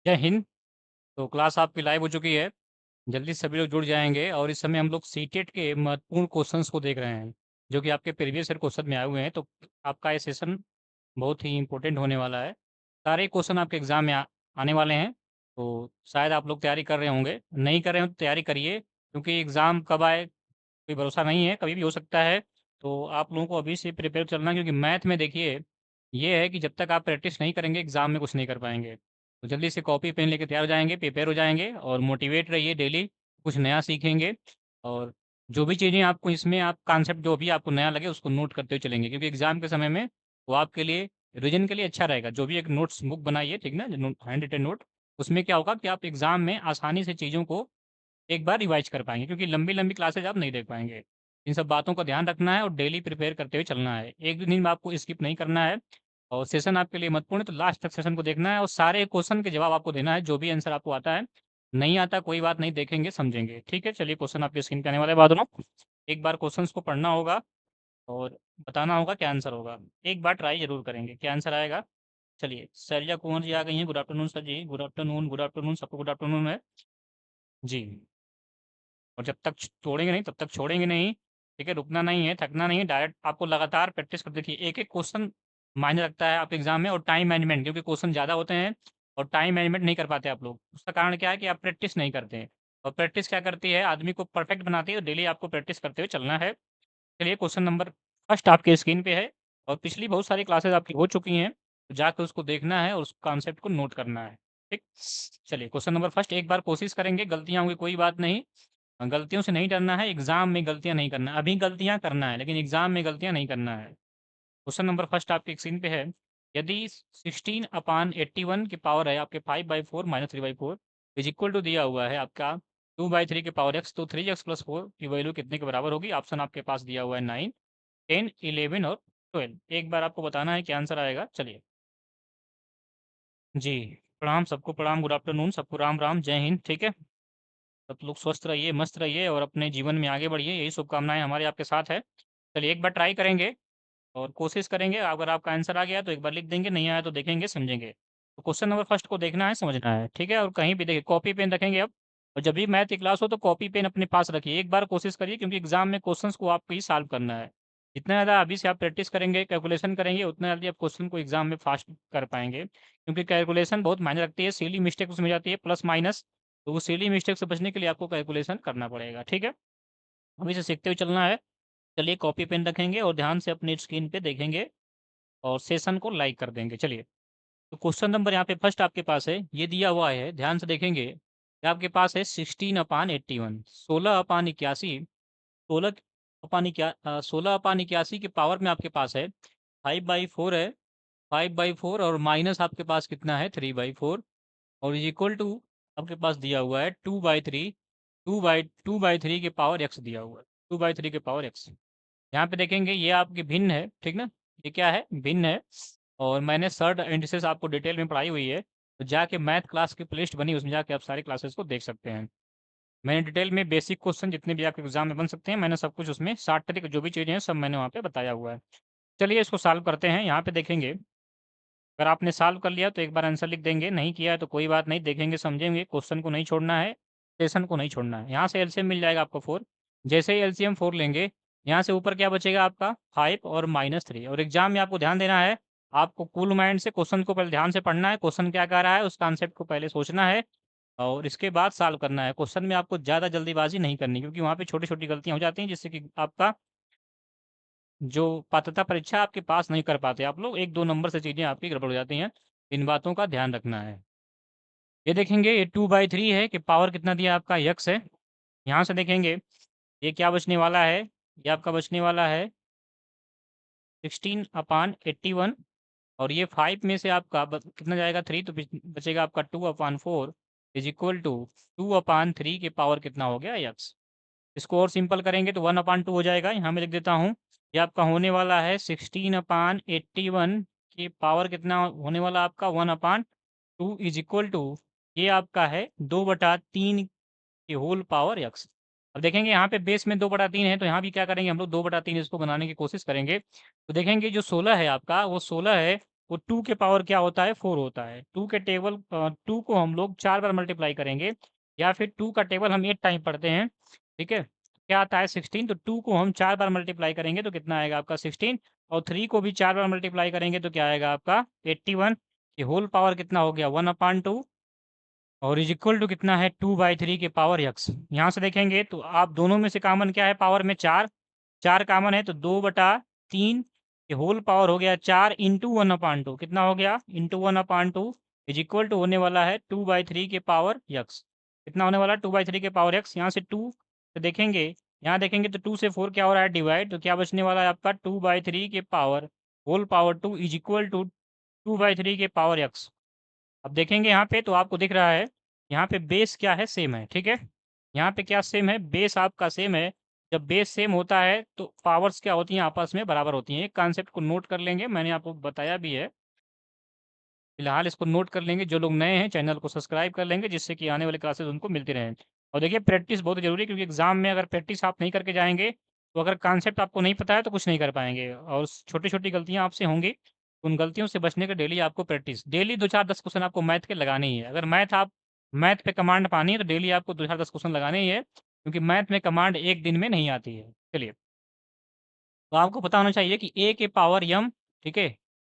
जय हिंद। तो क्लास आपकी लाइव हो चुकी है। जल्दी से सभी लोग जुड़ जाएंगे और इस समय हम लोग सीटेट के महत्वपूर्ण क्वेश्चंस को देख रहे हैं, जो कि आपके प्रीवियस ईयर क्वेश्चन में आए हुए हैं। तो आपका ये सेशन बहुत ही इंपॉर्टेंट होने वाला है। सारे क्वेश्चन आपके एग्जाम में आने वाले हैं। तो शायद आप लोग तैयारी कर रहे होंगे, नहीं कर रहे हो तो तैयारी करिए, क्योंकि एग्ज़ाम कब आए कोई भरोसा नहीं है, कभी भी हो सकता है। तो आप लोगों को अभी से प्रिपेयर चलना, क्योंकि मैथ में देखिए ये है कि जब तक आप प्रैक्टिस नहीं करेंगे एग्ज़ाम में कुछ नहीं कर पाएंगे। तो जल्दी से कॉपी पेन लेके तैयार हो जाएंगे, प्रिपेयर हो जाएंगे और मोटिवेट रहिए, डेली कुछ नया सीखेंगे। और जो भी चीज़ें आपको इसमें आप कॉन्सेप्ट जो भी आपको नया लगे उसको नोट करते हुए चलेंगे, क्योंकि एग्ज़ाम के समय में वो आपके लिए रिवीजन के लिए अच्छा रहेगा। जो भी एक नोट्स बुक बनाइए, ठीक ना, हैंड रिटन नोट, उसमें क्या होगा कि आप एग्ज़ाम में आसानी से चीज़ों को एक बार रिवाइज कर पाएंगे, क्योंकि लंबी लंबी क्लासेज आप नहीं देख पाएंगे। इन सब बातों का ध्यान रखना है और डेली प्रिपेयर करते हुए चलना है, एक भी दिन में आपको स्किप नहीं करना है। और सेशन आपके लिए महत्वपूर्ण है, तो लास्ट तक सेशन को देखना है और सारे क्वेश्चन के जवाब आपको देना है, जो भी आंसर आपको आता है। नहीं आता कोई बात नहीं, देखेंगे समझेंगे, ठीक है। चलिए, क्वेश्चन आपके स्क्रीन पे आने वाले बाद में एक बार क्वेश्चंस को पढ़ना होगा और बताना होगा क्या आंसर होगा। एक बार ट्राई जरूर करेंगे, क्या आंसर आएगा। चलिए, शैलजा कुंवर जी आ गई हैं। गुड आफ्टरनून सर जी, गुड आफ्टरनून, गुड आफ्टरनून, सबको गुड आफ्टरनून है जी। और जब तक छोड़ेंगे नहीं तब तक छोड़ेंगे नहीं, ठीक है। रुकना नहीं है, थकना नहीं है, डायरेक्ट आपको लगातार प्रैक्टिस करते देखिए। एक एक क्वेश्चन मायने रखता है आपके एग्जाम में, और टाइम मैनेजमेंट, क्योंकि क्वेश्चन ज़्यादा होते हैं और टाइम मैनेजमेंट नहीं कर पाते आप लोग। उसका कारण क्या है कि आप प्रैक्टिस नहीं करते हैं। और प्रैक्टिस क्या करती है, आदमी को परफेक्ट बनाती है। तो डेली आपको प्रैक्टिस करते हुए चलना है। चलिए, क्वेश्चन नंबर फर्स्ट आपके स्क्रीन पे है और पिछली बहुत सारी क्लासेस आपकी हो चुकी हैं, तो जाकर उसको देखना है और उस कॉन्सेप्ट को नोट करना है, ठीक। चलिए, क्वेश्चन नंबर फर्स्ट एक बार कोशिश करेंगे, गलतियां होंगी कोई बात नहीं। गलतियों से नहीं डरना है, एग्जाम में गलतियां नहीं करना है। अभी गलतियां करना है लेकिन एग्जाम में गलतियां नहीं करना है। क्वेश्चन नंबर फर्स्ट आपके स्क्रीन पे है। यदि 16/81 की पावर है आपके 5/4 -3/4 इज इक्वल टू दिया हुआ है आपका 2/3 के पावर एक्स, तो 3x+4 की वैल्यू कितने के बराबर होगी। ऑप्शन आपके पास दिया हुआ है 9, 10, 11 और 12। एक बार आपको बताना है क्या आंसर आएगा। चलिए जी, प्रणाम सबको, प्रणाम, गुड आफ्टरनून सबको, राम राम, जय हिंद, ठीक है। सब लोग स्वस्थ रहिए, मस्त रहिए और अपने जीवन में आगे बढ़िए, यही शुभकामनाएं हमारे आपके साथ है। चलिए, एक बार ट्राई करेंगे और कोशिश करेंगे। अगर आपका आंसर आ गया तो एक बार लिख देंगे, नहीं आया तो देखेंगे समझेंगे। तो क्वेश्चन नंबर फर्स्ट को देखना है, समझना है, ठीक है। और कहीं भी देखिए, कॉपी पेन रखेंगे अब। और जब भी मैथ की क्लास हो तो कॉपी पेन अपने पास रखिए, एक बार कोशिश करिए, क्योंकि एग्जाम में क्वेश्चंस को आपको ही सॉल्व करना है। जितना ज़्यादा अभी से आप प्रैक्टिस करेंगे, कैलकुलेशन करेंगे, उतना जल्दी आप क्वेश्चन को एग्जाम में फास्ट कर पाएंगे, क्योंकि कैलकुलेशन बहुत मायने रखती है। सिली मिस्टेक उसमें जाती है प्लस माइनस, तो वो सिली मिस्टेक से बचने के लिए आपको कैलकुलेशन करना पड़ेगा, ठीक है। अभी से सीखते हुए चलना है। चलिए, कॉपी पेन रखेंगे और ध्यान से अपनी स्क्रीन पे देखेंगे और सेशन को लाइक कर देंगे। चलिए, तो क्वेश्चन नंबर यहाँ पे फर्स्ट आपके पास है, ये दिया हुआ है, ध्यान से देखेंगे। ये आपके पास है 16/81, 16/81, 16/81 के पावर में आपके पास है 5/4 है, 5/4 और माइनस आपके पास कितना है 3/4, और इज इक्वल टू आपके पास दिया हुआ है 2/3, 2/3 के पावर एक्स दिया हुआ है, 2/3 के पावर एक्स। यहाँ पे देखेंगे ये आपकी भिन्न है, ठीक ना। ये क्या है, भिन्न है। और मैंने सर्ड इंडिसेस आपको डिटेल में पढ़ाई हुई है, तो जाके मैथ क्लास की प्लेलिस्ट बनी, उसमें जाके आप सारी क्लासेस को देख सकते हैं। मैंने डिटेल में बेसिक क्वेश्चन जितने भी आपके एग्जाम में बन सकते हैं, मैंने सब कुछ उसमें 60 तक जो भी चीज़ें हैं सब मैंने वहाँ पे बताया हुआ है। चलिए, इसको सॉल्व करते हैं। यहाँ पे देखेंगे, अगर आपने सॉल्व कर लिया तो एक बार आंसर लिख देंगे, नहीं किया है तो कोई बात नहीं, देखेंगे समझेंगे, क्वेश्चन को नहीं छोड़ना है, सेशन को नहीं छोड़ना है। यहाँ से एलसीएम मिल जाएगा आपको 4। जैसे ही एलसीएम 4 लेंगे, यहाँ से ऊपर क्या बचेगा आपका 5 और -3। और एग्जाम में आपको ध्यान देना है, आपको कूल माइंड से क्वेश्चन को पहले ध्यान से पढ़ना है, क्वेश्चन क्या कह रहा है उस कॉन्सेप्ट को पहले सोचना है और इसके बाद सॉल्व करना है। क्वेश्चन में आपको ज़्यादा जल्दीबाजी नहीं करनी, क्योंकि वहाँ पे छोटी छोटी गलतियाँ हो जाती हैं, जिससे कि आपका जो पात्रता परीक्षा आपके पास नहीं कर पाते आप लोग, 1-2 नंबर से चीज़ें आपकी गड़बड़ हो जाती हैं। इन बातों का ध्यान रखना है। ये देखेंगे, ये 2/3 है कि पावर कितना दिया आपका यक्स है। यहाँ से देखेंगे ये क्या बचने वाला है, ये आपका बचने वाला है 16/81, और ये 5 में से आपका कितना जाएगा 3, तो बचेगा आपका 2/4 इज इक्वल टू 2/3 के पावर कितना हो गया यक्स। इसको और सिंपल करेंगे तो 1/2 हो जाएगा। यहाँ मैं लिख देता हूँ, ये आपका होने वाला है 16/81 के पावर कितना होने वाला आपका 1/2 इज इक्वल टू, ये आपका है 2/3 की होल पावर एक्स। अब देखेंगे यहाँ पे बेस में 2/3 है, तो यहाँ भी क्या करेंगे हम लोग 2/3 इसको बनाने की कोशिश करेंगे। तो देखेंगे जो 16 है आपका, वो 16 है वो 2 के पावर क्या होता है 4 होता है। 2 को हम लोग 4 बार मल्टीप्लाई करेंगे, या फिर 2 का टेबल हम 8 टाइम पढ़ते हैं, ठीक है? क्या आता है 16, तो 2 को हम 4 बार मल्टीप्लाई करेंगे तो कितना आएगा आपका 16, और 3 को भी 4 बार मल्टीप्लाई करेंगे तो क्या आएगा आपका 81। ये होल पावर कितना हो गया 1/2, और इज इक्वल टू कितना है 2/3 के पावर यक्स। यहाँ से देखेंगे तो आप दोनों में से कॉमन क्या है पावर में 4, 4 कॉमन है तो 2/3, ये होल पावर हो गया 4 इंटू 1/2, कितना हो गया इंटू 1/2 इज इक्वल टू होने वाला है 2/3 के पावर यक्स। कितना होने वाला है 2/3 के पावर यक्स। यहाँ से 2 तो देखेंगे, यहाँ देखेंगे तो 2 से 4 क्या हो रहा है डिवाइड, तो क्या बचने वाला है आपका 2/3 के power whole power 2 is equal to 2/3 के पावर यक्स। अब देखेंगे यहाँ पे तो आपको दिख रहा है यहाँ पे बेस क्या है सेम है, ठीक है? यहाँ पे क्या सेम है बेस आपका सेम है। जब बेस सेम होता है तो पावर्स क्या होती हैं आपस में बराबर होती हैं। एक कॉन्सेप्ट को नोट कर लेंगे, मैंने आपको बताया भी है, फिलहाल इसको नोट कर लेंगे। जो लोग नए हैं चैनल को सब्सक्राइब कर लेंगे जिससे कि आने वाले क्लासेस उनको मिलती रहें। और देखिए प्रैक्टिस बहुत ज़रूरी है, क्योंकि एग्जाम में अगर प्रैक्टिस आप नहीं करके जाएंगे तो अगर कॉन्सेप्ट आपको नहीं पता है तो कुछ नहीं कर पाएंगे, और छोटी छोटी गलतियाँ आपसे होंगी। उन गलतियों से बचने के डेली आपको प्रैक्टिस, डेली 2 4 10 क्वेश्चन आपको मैथ के लगाने ही है। अगर मैथ पे कमांड पानी है तो डेली आपको 2 4 10 क्वेश्चन लगाने ही है, क्योंकि मैथ में कमांड एक दिन में नहीं आती है। चलिए, तो आपको पता होना चाहिए कि ए के पावर यम, ठीक है,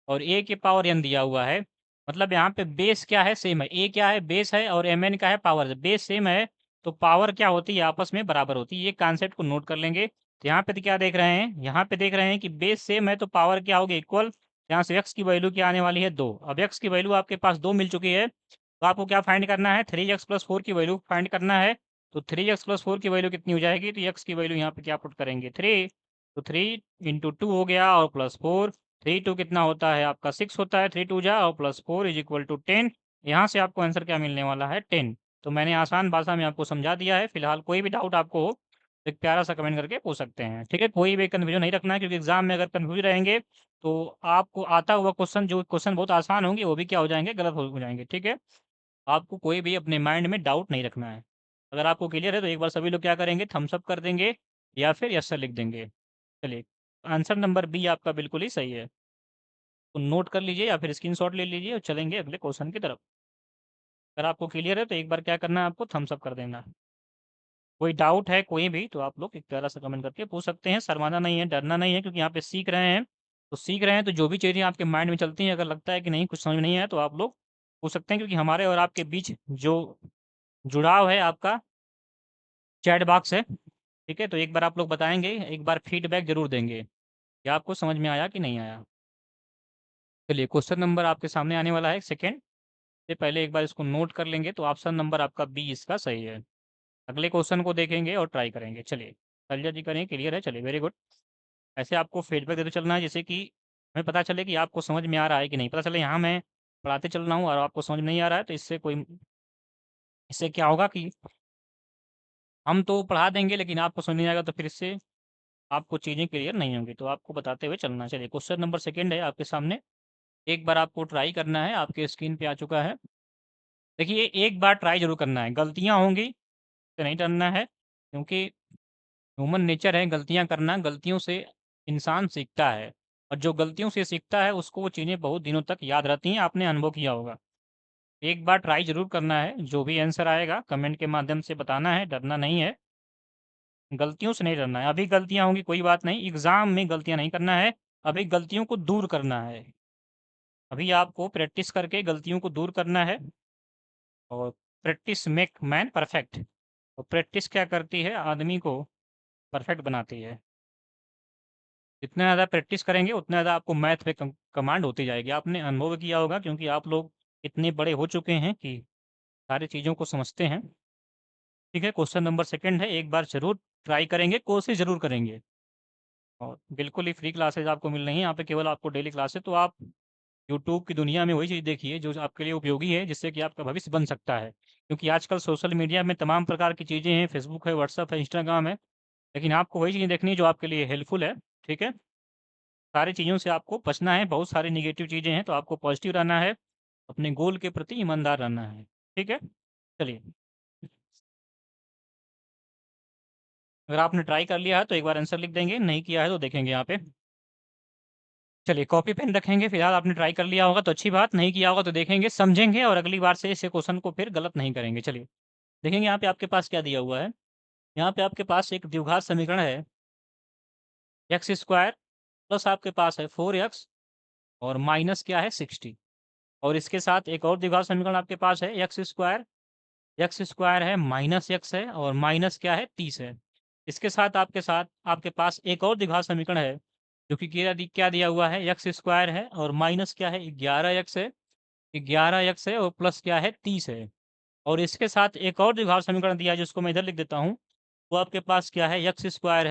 और ए के पावर एन दिया हुआ है। मतलब यहाँ पे बेस क्या है सेम है, ए क्या है बेस है और एम एन का है पावर। बेस सेम है तो पावर क्या होती है आपस में बराबर होती है। ये कॉन्सेप्ट को नोट कर लेंगे। तो यहाँ पे तो क्या देख रहे हैं, यहाँ पे देख रहे हैं कि बेस सेम है तो पावर क्या होगी इक्वल। यहाँ से एक्स की वैल्यू क्या आने वाली है 2। अब एक्स की वैल्यू आपके पास 2 मिल चुकी है, तो आपको क्या फाइंड करना है 3x+4 की वैल्यू फाइंड करना है। तो 3x+4 की वैल्यू कितनी हो जाएगी, तो एक्स की वैल्यू यहाँ पे क्या पुट करेंगे 3, तो 3 इंटू 2 हो गया और +4, 3 2 कितना होता है आपका 6 होता है, 3 2 जा और +4 इज इक्वल टू 10। यहाँ से आपको आंसर क्या मिलने वाला है 10। तो मैंने आसान भाषा में आपको समझा दिया है। फिलहाल कोई भी डाउट आपको हो तो एक प्यारा सा कमेंट करके पूछ सकते हैं, ठीक है? कोई भी कन्फ्यूजन नहीं रखना है, क्योंकि एग्जाम में अगर कन्फ्यूज रहेंगे तो आपको आता हुआ क्वेश्चन, जो क्वेश्चन बहुत आसान होंगे वो भी क्या हो जाएंगे गलत हो जाएंगे, ठीक है? आपको कोई भी अपने माइंड में डाउट नहीं रखना है। अगर आपको क्लियर है तो एक बार सभी लोग क्या करेंगे थम्स अप कर देंगे या फिर यस सर लिख देंगे। चलिए, आंसर नंबर बी आपका बिल्कुल ही सही है। तो नोट कर लीजिए या फिर स्क्रीनशॉट ले लीजिए और चलेंगे अगले क्वेश्चन की तरफ। अगर आपको क्लियर है तो एक बार क्या करना है आपको थम्स अप कर देना। कोई डाउट है कोई भी तो आप लोग एक प्यारा सा कमेंट करके पूछ सकते हैं। शर्माना नहीं है, डरना नहीं है, क्योंकि यहाँ पे सीख रहे हैं। तो सीख रहे हैं तो जो भी चीज़ें आपके माइंड में चलती हैं, अगर लगता है कि नहीं कुछ समझ में नहीं आया तो आप लोग पूछ सकते हैं, क्योंकि हमारे और आपके बीच जो जुड़ाव है आपका चैट बॉक्स है, ठीक है? तो एक बार आप लोग बताएंगे, एक बार फीडबैक जरूर देंगे कि आपको समझ में आया कि नहीं आया। चलिए, क्वेश्चन नंबर आपके सामने आने वाला है सेकंड, से पहले एक बार इसको नोट कर लेंगे तो ऑप्शन नंबर आपका बी इसका सही है। अगले क्वेश्चन को देखेंगे और ट्राई करेंगे। चलिए, कलिया जी करें क्लियर है, चलिए वेरी गुड। ऐसे आपको फीडबैक देते चलना है, जैसे कि हमें पता चले कि आपको समझ में आ रहा है कि नहीं। पता चले यहाँ मैं पढ़ाते चल रहा हूँ और आपको समझ में नहीं आ रहा है, तो इससे क्या होगा कि हम तो पढ़ा देंगे लेकिन आपको समझ नहीं आएगा, तो फिर इससे आपको चीज़ें क्लियर नहीं होंगी। तो आपको बताते हुए चलना। चलिए, क्वेश्चन नंबर सेकंड है आपके सामने। एक बार आपको ट्राई करना है, आपके स्क्रीन पे आ चुका है। देखिए, एक बार ट्राई ज़रूर करना है, गलतियाँ होंगी तो नहीं डरना है, क्योंकि ह्यूमन नेचर है गलतियाँ करना। गलतियों से इंसान सीखता है, और जो गलतियों से सीखता है उसको वो चीज़ें बहुत दिनों तक याद रहती हैं। आपने अनुभव किया होगा। एक बार ट्राई ज़रूर करना है, जो भी आंसर आएगा कमेंट के माध्यम से बताना है, डरना नहीं है। गलतियों से नहीं डरना है। अभी गलतियाँ होंगी कोई बात नहीं, एग्ज़ाम में गलतियाँ नहीं करना है, अभी गलतियों को दूर करना है। अभी आपको प्रैक्टिस करके गलतियों को दूर करना है, और प्रैक्टिस मेक मैन परफेक्ट। और प्रैक्टिस क्या करती है आदमी को परफेक्ट बनाती है। जितना ज़्यादा प्रैक्टिस करेंगे उतना ज़्यादा आपको मैथ पे कमांड होती जाएगी। आपने अनुभव किया होगा, क्योंकि आप लोग इतने बड़े हो चुके हैं कि सारी चीज़ों को समझते हैं। ठीक है, क्वेश्चन नंबर सेकंड है, एक बार ज़रूर ट्राई करेंगे, कोशिश ज़रूर करेंगे। और बिल्कुल ही फ्री क्लासेज आपको मिल रही हैं यहाँ पे, केवल आपको डेली क्लासेज। तो आप यूट्यूब की दुनिया में वही चीज़ देखिए जो आपके लिए उपयोगी है, जिससे कि आपका भविष्य बन सकता है। क्योंकि आजकल सोशल मीडिया में तमाम प्रकार की चीज़ें हैं, फेसबुक है, व्हाट्सअप है, इंस्टाग्राम है, लेकिन आपको वही चीज़ें देखनी है जो आपके लिए हेल्पफुल है, ठीक है? सारी चीज़ों से आपको बचना है, बहुत सारी नेगेटिव चीज़ें हैं, तो आपको पॉजिटिव रहना है, अपने गोल के प्रति ईमानदार रहना है, ठीक है? चलिए, अगर आपने ट्राई कर लिया है तो एक बार आंसर लिख देंगे, नहीं किया है तो देखेंगे यहाँ पे। चलिए कॉपी पेन रखेंगे, फिलहाल आपने ट्राई कर लिया होगा तो अच्छी बात, नहीं किया होगा तो देखेंगे, समझेंगे और अगली बार से इस क्वेश्चन को फिर गलत नहीं करेंगे। चलिए, देखेंगे यहाँ पे आपके पास क्या दिया हुआ है। यहाँ पे आपके पास एक द्विघात समीकरण है, एक्स स्क्वायर प्लस आपके पास है 4x और माइनस क्या है 60, और इसके साथ एक और द्विघात समीकरण आपके पास है, एक्स स्क्वायर है माइनस एक्स है और माइनस क्या है 30 है। इसके साथ आपके पास एक और द्विघात समीकरण है, जो कि क्या दिया हुआ है, एक्स स्क्वायर है और माइनस क्या है 11x है, 11x है और प्लस क्या है 30 है। और इसके साथ एक और द्विघात समीकरण दिया है, जिसको मैं इधर लिख देता हूँ। वो आपके पास क्या है, एक्स स्क्वायर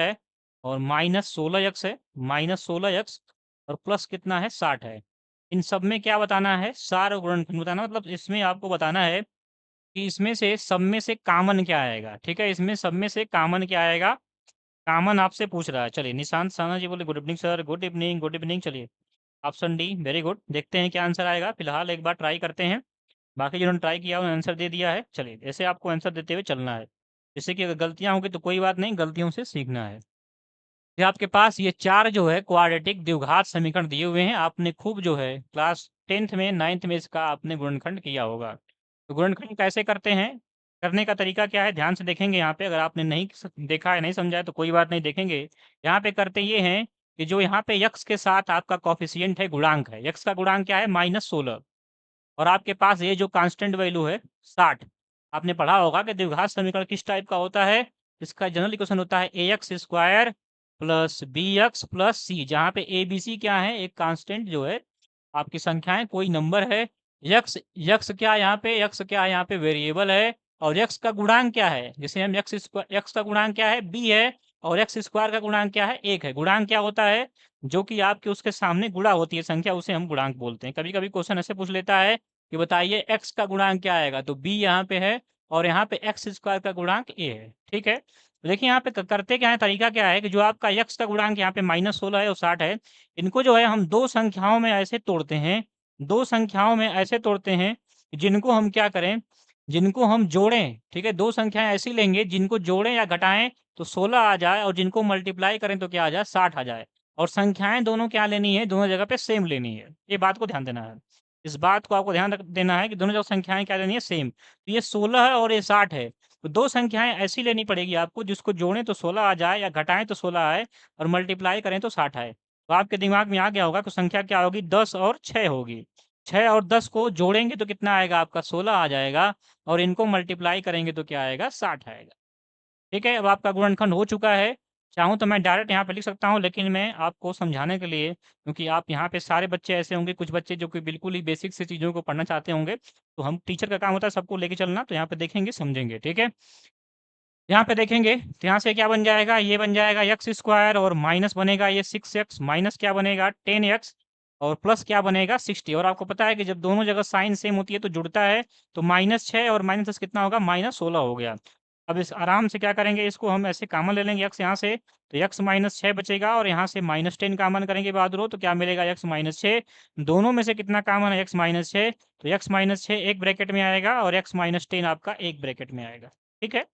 है और -16x है, -16x और प्लस कितना है 60 है। इन सब में क्या बताना है, सार और गुणनखंड बताना, मतलब इसमें आपको बताना है कि इसमें से सब में से कॉमन क्या आएगा। ठीक है, इसमें सब में से कॉमन क्या आएगा, कॉमन आपसे पूछ रहा है। चलिए, निशांत साना जी बोले good evening sir, good evening good evening. चलिए, ऑप्शन डी वेरी गुड, देखते हैं क्या आंसर आएगा। फिलहाल एक बार ट्राई करते हैं, बाकी जिन्होंने ट्राई किया उन्होंने आंसर दे दिया है। चलिए, ऐसे आपको आंसर देते हुए चलना है, जैसे कि अगर गलतियां होंगी तो कोई बात नहीं, गलतियों से सीखना है। ये आपके पास ये 4 जो है क्वाड्रेटिक द्विघात समीकरण दिए हुए हैं, आपने खूब जो है क्लास 10th में 9th में इसका आपने गुणनखंड किया होगा। तो गुणनखंड कैसे करते हैं, करने का तरीका क्या है, ध्यान से देखेंगे। यहाँ पे अगर आपने नहीं देखा है, नहीं समझा है तो कोई बात नहीं, देखेंगे। यहाँ पे करते ये हैं कि जो यहाँ पे यक्स के साथ आपका कॉफिशियंट है, गुणांक है, यक्स का गुणांक क्या है -16, और आपके पास ये जो कांस्टेंट वैल्यू है 60। आपने पढ़ा होगा कि द्विघात समीकरण किस टाइप का होता है, इसका जनरल इक्वेशन होता है ax square plus bx plus C, जहाँ पे a b c क्या है, एक कांस्टेंट जो है आपकी संख्याएं, कोई नंबर है। यक्स यक्स क्या यहाँ पे, यक्स क्या यहाँ पे वेरिएबल है, और यक्स का गुणांक क्या है, जैसे हम यक्स का गुणांक क्या है b है, और एक्स स्क्वायर का गुणांक क्या है 1 है। गुणांक क्या होता है, जो कि आपके उसके सामने गुणा होती है संख्या, उसे हम गुणांक बोलते हैं। कभी कभी क्वेश्चन ऐसे पूछ लेता है कि बताइए x का गुणांक क्या आएगा, तो b यहाँ पे है और यहाँ पे एक्स स्क्वायर का गुणांक a है। ठीक है, तो देखिए यहाँ पे करते क्या है, तरीका क्या है कि जो आपका x का गुणांक यहाँ पे -16 है और 60 है, इनको जो है हम दो संख्याओं में ऐसे तोड़ते हैं, दो संख्याओं में ऐसे तोड़ते हैं जिनको हम क्या करें, जिनको हम जोड़ें। ठीक है, दो संख्याएं ऐसी लेंगे जिनको जोड़ें या घटाएं तो 16 आ जाए, और जिनको मल्टीप्लाई करें तो क्या आ जाए, 60 आ जाए। और संख्याएं दोनों क्या लेनी है, दोनों जगह पे सेम लेनी है। ये बात को ध्यान देना है, इस बात को आपको ध्यान देना है कि दोनों जगह संख्याएं क्या लेनी है, सेम। तो ये 16 है और ये 60 है, तो दो संख्याएं ऐसी लेनी पड़ेगी आपको जिसको जोड़ें तो 16 आ जाए, या घटाएं तो 16 आए, और मल्टीप्लाई करें तो 60 आए। तो आपके दिमाग में आ गया होगा कि संख्या क्या होगी, 10 और 6 होगी। 6 और 10 को जोड़ेंगे तो कितना आएगा आपका, 16 आ जाएगा, और इनको मल्टीप्लाई करेंगे तो क्या आएगा, 60 आएगा। ठीक है, अब आपका गुणनखंड हो चुका है। चाहूँ तो मैं डायरेक्ट यहाँ पे लिख सकता हूँ, लेकिन मैं आपको समझाने के लिए, क्योंकि आप यहाँ पे सारे बच्चे ऐसे होंगे, कुछ बच्चे जो कि बिल्कुल ही बेसिक से चीज़ों को पढ़ना चाहते होंगे, तो हम टीचर का काम होता है सबको लेके चलना, तो यहाँ पे देखेंगे समझेंगे। ठीक है, यहाँ पे देखेंगे तो यहाँ से क्या बन जाएगा, ये बन जाएगा एक्स स्क्वायर और माइनस बनेगा ये 6x, माइनस क्या बनेगा 10x, और प्लस क्या बनेगा 60। और आपको पता है कि जब दोनों जगह साइन सेम होती है तो जुड़ता है, तो -6 और -10 कितना होगा, -16 हो गया। अब इस आराम से क्या करेंगे, इसको हम ऐसे कॉमन ले लेंगे x यहाँ से, तो x -6 बचेगा, और यहाँ से -10 कॉमन करेंगे बहादुरों, तो क्या मिलेगा x -6। दोनों में से कितना कॉमन है, x -6, तो x -6 एक ब्रैकेट में आएगा और x -10 आपका एक ब्रैकेट में आएगा। ठीक है,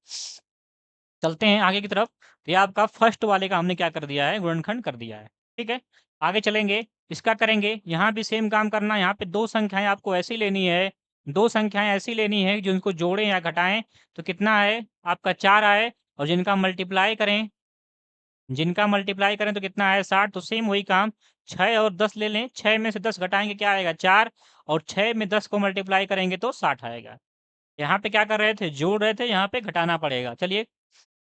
चलते हैं आगे की तरफ। तो ये आपका फर्स्ट वाले का हमने क्या कर दिया है, गुणनखंड कर दिया है। ठीक है, आगे चलेंगे, इसका करेंगे। यहाँ भी सेम काम करना, यहाँ पे दो संख्याएं आपको ऐसी लेनी है, दो संख्याएं ऐसी लेनी है जो इनको जोड़ें या घटाएं तो कितना है आपका 4 आए, और जिनका मल्टीप्लाई करें तो कितना है 60। तो सेम वही काम, 6 और 10 ले लें, 6 में से 10 घटाएंगे क्या आएगा 4, और 6 में 10 को मल्टीप्लाई करेंगे तो 60 आएगा। यहाँ पे क्या कर रहे थे, जोड़ रहे थे, यहाँ पे घटाना पड़ेगा। चलिए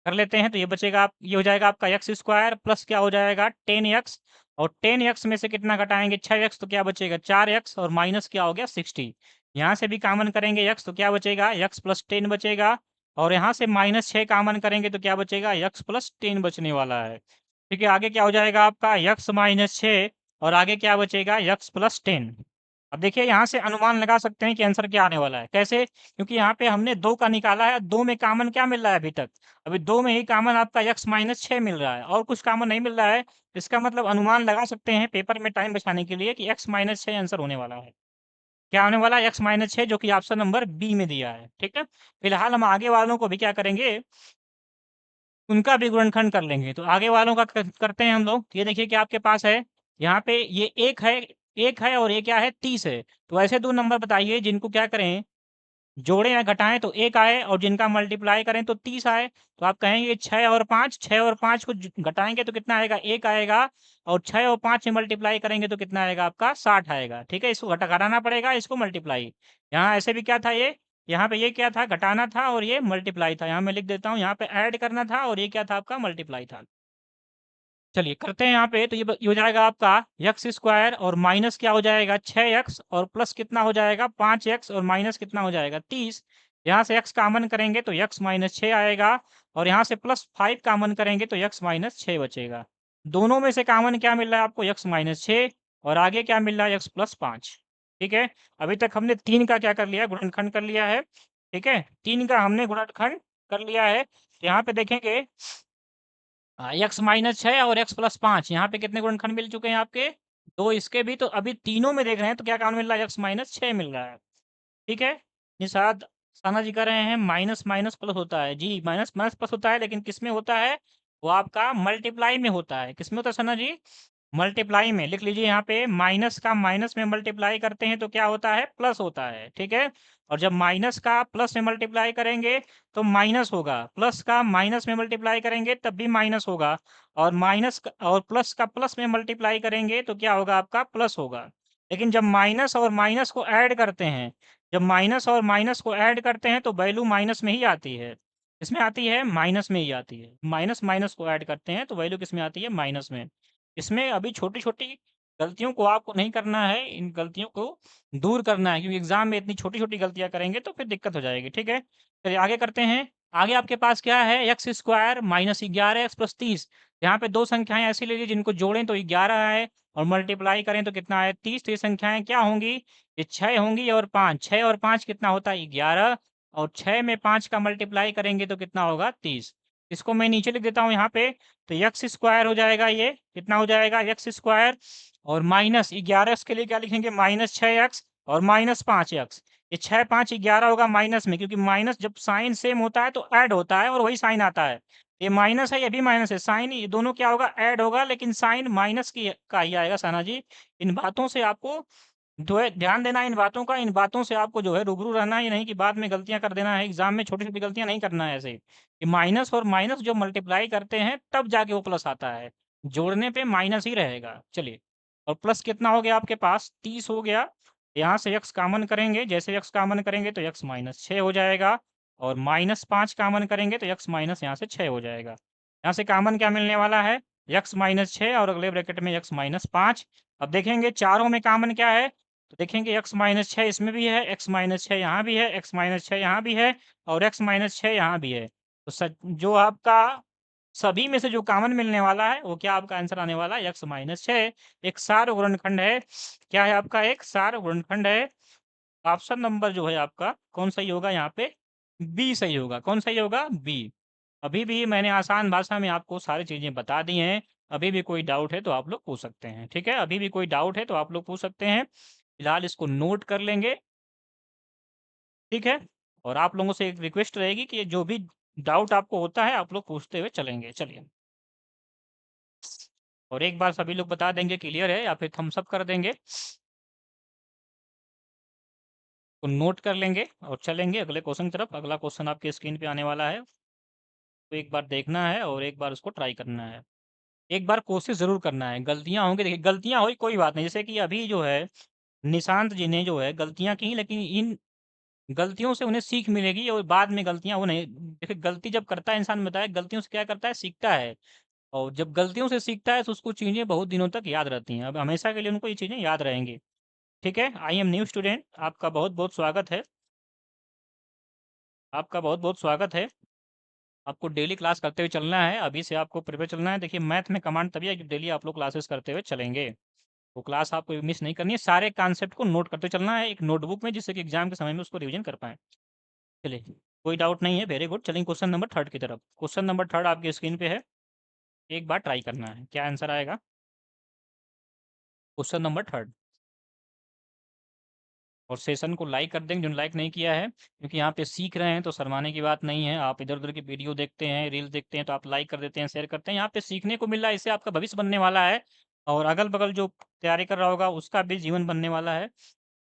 कर लेते हैं, तो ये बचेगा ये हो जाएगा आपका एक्स स्क्वायर प्लस क्या हो जाएगा 10x, और 10x में से कितना घटाएंगे 6x, तो क्या बचेगा 4x, और माइनस क्या हो गया 60। यहाँ से भी कॉमन करेंगे x, तो क्या बचेगा x प्लस 10 बचेगा, और यहाँ से -6 कॉमन करेंगे तो क्या बचेगा x प्लस 10 बचने वाला है। ठीक है, आगे क्या हो जाएगा आपका x -6, और आगे क्या बचेगा x प्लस 10। अब देखिए यहाँ से अनुमान लगा सकते हैं कि आंसर क्या आने वाला है, कैसे, क्योंकि यहाँ पे हमने 2 का निकाला है, 2 में कॉमन क्या मिल रहा है अभी तक, अभी 2 में ही कॉमन आपका x -6 मिल रहा है, और कुछ कॉमन नहीं मिल रहा है। इसका मतलब अनुमान लगा सकते हैं पेपर में टाइम बचाने के लिए कि x -6 आंसर होने वाला है। क्या होने वाला है, x -6, जो कि ऑप्शन नंबर बी में दिया है। ठीक है, फिलहाल हम आगे वालों को भी क्या करेंगे, उनका भी गुणनखंड कर लेंगे। तो आगे वालों का करते हैं हम लोग। ये देखिए कि आपके पास है यहाँ पे ये एक है और ये क्या है 30 है। तो ऐसे दो नंबर बताइए जिनको क्या करें, जोड़ें या घटाएं तो 1 आए, और जिनका मल्टीप्लाई करें तो 30 आए। तो आप कहेंगे 6 और 5, 6 और 5 को घटाएंगे तो कितना आएगा 1 आएगा, और 6 और 5 में मल्टीप्लाई करेंगे तो कितना आएगा आपका 60 आएगा। ठीक है, इसको घटाना पड़ेगा, इसको मल्टीप्लाई। यहाँ ऐसे भी क्या था ये, यहाँ पे ये क्या था घटाना था और ये मल्टीप्लाई था। यहाँ मैं लिख देता हूँ, यहाँ पे ऐड करना था और ये क्या था आपका मल्टीप्लाई था। चलिए करते हैं यहाँ पे। तो ये हो जाएगा आपका एक्स स्क्वायर और माइनस क्या हो जाएगा 6x, और प्लस कितना हो जाएगा 5x, और माइनस कितना हो जाएगा 30। यहाँ से x कॉमन करेंगे तो x माइनस 6 आएगा, और यहाँ से प्लस 5 कॉमन करेंगे तो x माइनस 6 बचेगा। दोनों में से कॉमन क्या मिल रहा है आपको x माइनस 6, और आगे क्या मिल रहा है x प्लस 5। ठीक है, अभी तक हमने 3 का क्या कर लिया गुणनखंड कर लिया है। ठीक है, 3 का हमने गुणनखंड कर लिया है। यहाँ पे देखेंगे एक्स माइनस 6 और एक्स प्लस 5, यहाँ पे कितने गुणनखंड मिल चुके हैं आपके, दो इसके भी। तो अभी तीनों में देख रहे हैं तो क्या काम मिल रहा है एक्स माइनस 6 मिल रहा है। ठीक है, निषाद साना जी कर रहे हैं माइनस माइनस प्लस होता है जी, माइनस माइनस प्लस होता है, लेकिन किस में होता है, वो आपका मल्टीप्लाई में होता है। किस में होता है सना जी, मल्टीप्लाई में। लिख लीजिए यहाँ पे, माइनस का माइनस में मल्टीप्लाई करते हैं तो क्या होता है प्लस होता है। ठीक है, और जब माइनस का प्लस में मल्टीप्लाई करेंगे तो माइनस होगा, प्लस का माइनस में मल्टीप्लाई करेंगे तब भी माइनस होगा, और और प्लस का प्लस में मल्टीप्लाई करेंगे तो क्या होगा आपका प्लस होगा। लेकिन जब माइनस और माइनस को ऐड करते हैं, जब माइनस और माइनस को ऐड करते हैं तो वैल्यू माइनस में ही आती है। इसमें आती है माइनस में ही आती है, माइनस माइनस को ऐड करते हैं तो वैल्यू किस में आती है माइनस में। इसमें अभी छोटी-छोटी गलतियों को आपको नहीं करना है, इन गलतियों को दूर करना है, क्योंकि एग्ज़ाम में इतनी छोटी-छोटी गलतियाँ करेंगे तो फिर दिक्कत हो जाएगी। ठीक है? चलिए आगे करते हैं। आगे आपके पास क्या है x square minus 11x plus 30। यहाँ पे 2 संख्याएँ ऐसी ले लीजिए जिनको जोड़ें तो 11 आए, और मल्टीप्लाई करें तो कितना आए 30। तो ये संख्याएँ क्या होंगी, ये 6 होंगी और 5। 6 और 5 कितना होता है 11, और 6 में 5 का मल्टीप्लाई करेंगे तो कितना होगा 30। इसको मैं नीचे लिख देता हूँ यहाँ पे। तो एक्स स्क्वायर हो जाएगा, ये कितना हो जाएगा एक्स स्क्वायर, और माइनस 11 के लिए क्या लिखेंगे माइनस 6x, और माइनस 5x। ये 6 5 11 होगा माइनस में, क्योंकि माइनस जब साइन सेम होता है तो ऐड होता है और वही साइन आता है। ये माइनस है, ये भी माइनस है, साइन ये दोनों क्या होगा ऐड होगा, लेकिन साइन माइनस की का ही आएगा सना जी। इन बातों से आपको जो है ध्यान देना है, इन बातों का, इन बातों से आपको जो है रूबरू रहना है। ये नहीं कि बाद में गलतियां कर देना है, एग्जाम में छोटी छोटी गलतियां नहीं करना है ऐसे कि माइनस और माइनस जो मल्टीप्लाई करते हैं तब जाके वो प्लस आता है, जोड़ने पे माइनस ही रहेगा। चलिए, और प्लस कितना हो गया आपके पास 30 हो गया। यहाँ से x कॉमन करेंगे, जैसे x कॉमन करेंगे तो x माइनस 6 हो जाएगा, और माइनस 5 कॉमन करेंगे तो x माइनस यहाँ से 6 हो जाएगा। यहाँ से कॉमन क्या मिलने वाला है x माइनस 6, और अगले ब्रैकेट में x माइनस 5। अब देखेंगे चारों में कॉमन क्या है, तो देखेंगे x माइनस 6 इसमें भी है, x माइनस 6 यहाँ भी है, x माइनस 6 यहाँ भी है, और x माइनस 6 यहाँ भी है। तो जो आपका सभी में से जो कॉमन मिलने वाला है वो क्या आपका आंसर आने वाला है x माइनस 6। एक सार गुणनखंड है, क्या है आपका एक सार गुणनखंड है। ऑप्शन नंबर जो है आपका कौन सही होगा यहाँ पे, बी सही होगा। कौन सही होगा, बी। अभी भी मैंने आसान भाषा में आपको सारी चीजें बता दी हैं। अभी भी कोई डाउट है तो आप लोग पूछ सकते हैं। ठीक है, अभी भी कोई डाउट है तो आप लोग पूछ सकते हैं। फिलहाल इसको नोट कर लेंगे। ठीक है, और आप लोगों से एक रिक्वेस्ट रहेगी कि जो भी डाउट आपको होता है आप लोग पूछते हुए चलेंगे। चलिए, और एक बार सभी लोग बता देंगे क्लियर है, या फिर थम्स अप कर देंगे, तो नोट कर लेंगे और चलेंगे अगले क्वेश्चन की तरफ। अगला क्वेश्चन आपके स्क्रीन पे आने वाला है, तो एक बार देखना है और एक बार उसको ट्राई करना है। एक बार कोशिश ज़रूर करना है। गलतियाँ होंगी, देखिए गलतियाँ हुई कोई बात नहीं, जैसे कि अभी जो है निशांत जी ने जो है गलतियाँ की, लेकिन इन गलतियों से उन्हें सीख मिलेगी, और बाद में गलतियाँ वो नहीं, देखिए गलती जब करता है इंसान, बताया गलतियों से क्या करता है सीखता है, और जब गलतियों से सीखता है तो उसको चीज़ें बहुत दिनों तक याद रहती हैं। अब हमेशा के लिए उनको ये चीज़ें याद रहेंगी। ठीक है, आई एम न्यू स्टूडेंट, आपका बहुत बहुत स्वागत है, आपका बहुत बहुत स्वागत है। आपको डेली क्लास करते हुए चलना है, अभी से आपको प्रिपेयर चलना है। देखिए मैथ में कमांड तभी है कि डेली आप लोग क्लासेस करते हुए चलेंगे। वो क्लास आपको मिस नहीं करनी है, सारे कॉन्सेप्ट को नोट करते चलना है एक नोटबुक में, जिससे कि एग्जाम के समय में उसको रिवीजन कर पाएँ। चलिए, कोई डाउट नहीं है, वेरी गुड। चलेंगे क्वेश्चन नंबर 3 की तरफ। क्वेश्चन नंबर 3 आपकी स्क्रीन पे है, एक बार ट्राई करना है, क्या आंसर आएगा। क्वेश्चन नंबर 3, और सेशन को लाइक कर देंगे जो लाइक नहीं किया है, क्योंकि यहाँ पे सीख रहे हैं तो शर्माने की बात नहीं है। आप इधर-उधर की वीडियो देखते हैं, रील्स देखते हैं तो आप लाइक कर देते हैं, शेयर करते हैं। यहाँ पे सीखने को मिल रहा है, इससे आपका भविष्य बनने वाला है और अगल-बगल जो तैयारी कर रहा होगा उसका भी जीवन बनने वाला है।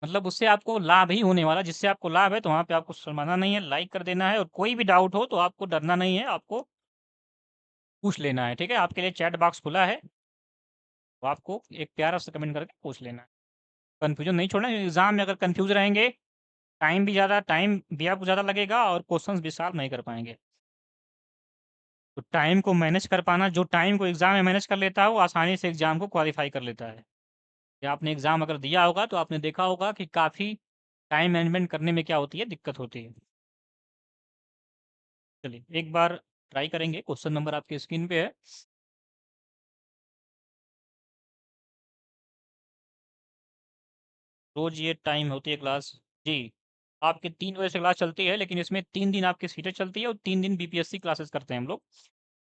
मतलब उससे आपको लाभ ही होने वाला है, जिससे आपको लाभ है तो वहाँ पे आपको शर्माना नहीं है, लाइक कर देना है और कोई भी डाउट हो तो आपको डरना नहीं है, आपको पूछ लेना है, ठीक है? आपके लिए चैट बॉक्स खुला है, तो आपको एक प्यारा सा कमेंट करके पूछ लेना है। कन्फ्यूज़न नहीं छोड़ना है, एग्ज़ाम में अगर कन्फ्यूज़ रहेंगे, टाइम भी आपको ज़्यादा लगेगा और क्वेश्चंस भी सॉल्व नहीं कर पाएँगे। तो टाइम को मैनेज कर पाना, जो टाइम को एग्ज़ाम में मैनेज कर लेता है, वो आसानी से एग्ज़ाम को क्वालीफ़ाई कर लेता है। या आपने एग्ज़ाम अगर दिया होगा, तो आपने देखा होगा कि काफ़ी टाइम मैनेजमेंट करने में क्या होती है, दिक्कत होती है। चलिए, एक बार ट्राई करेंगे, क्वेश्चन नंबर आपकी स्क्रीन पे है। रोज़ ये टाइम होती है क्लास? जी, आपकी 3 बजे से क्लास चलती है, लेकिन इसमें 3 दिन आपकी सीटें चलती है और 3 दिन बीपीएससी क्लासेस करते हैं हम लोग।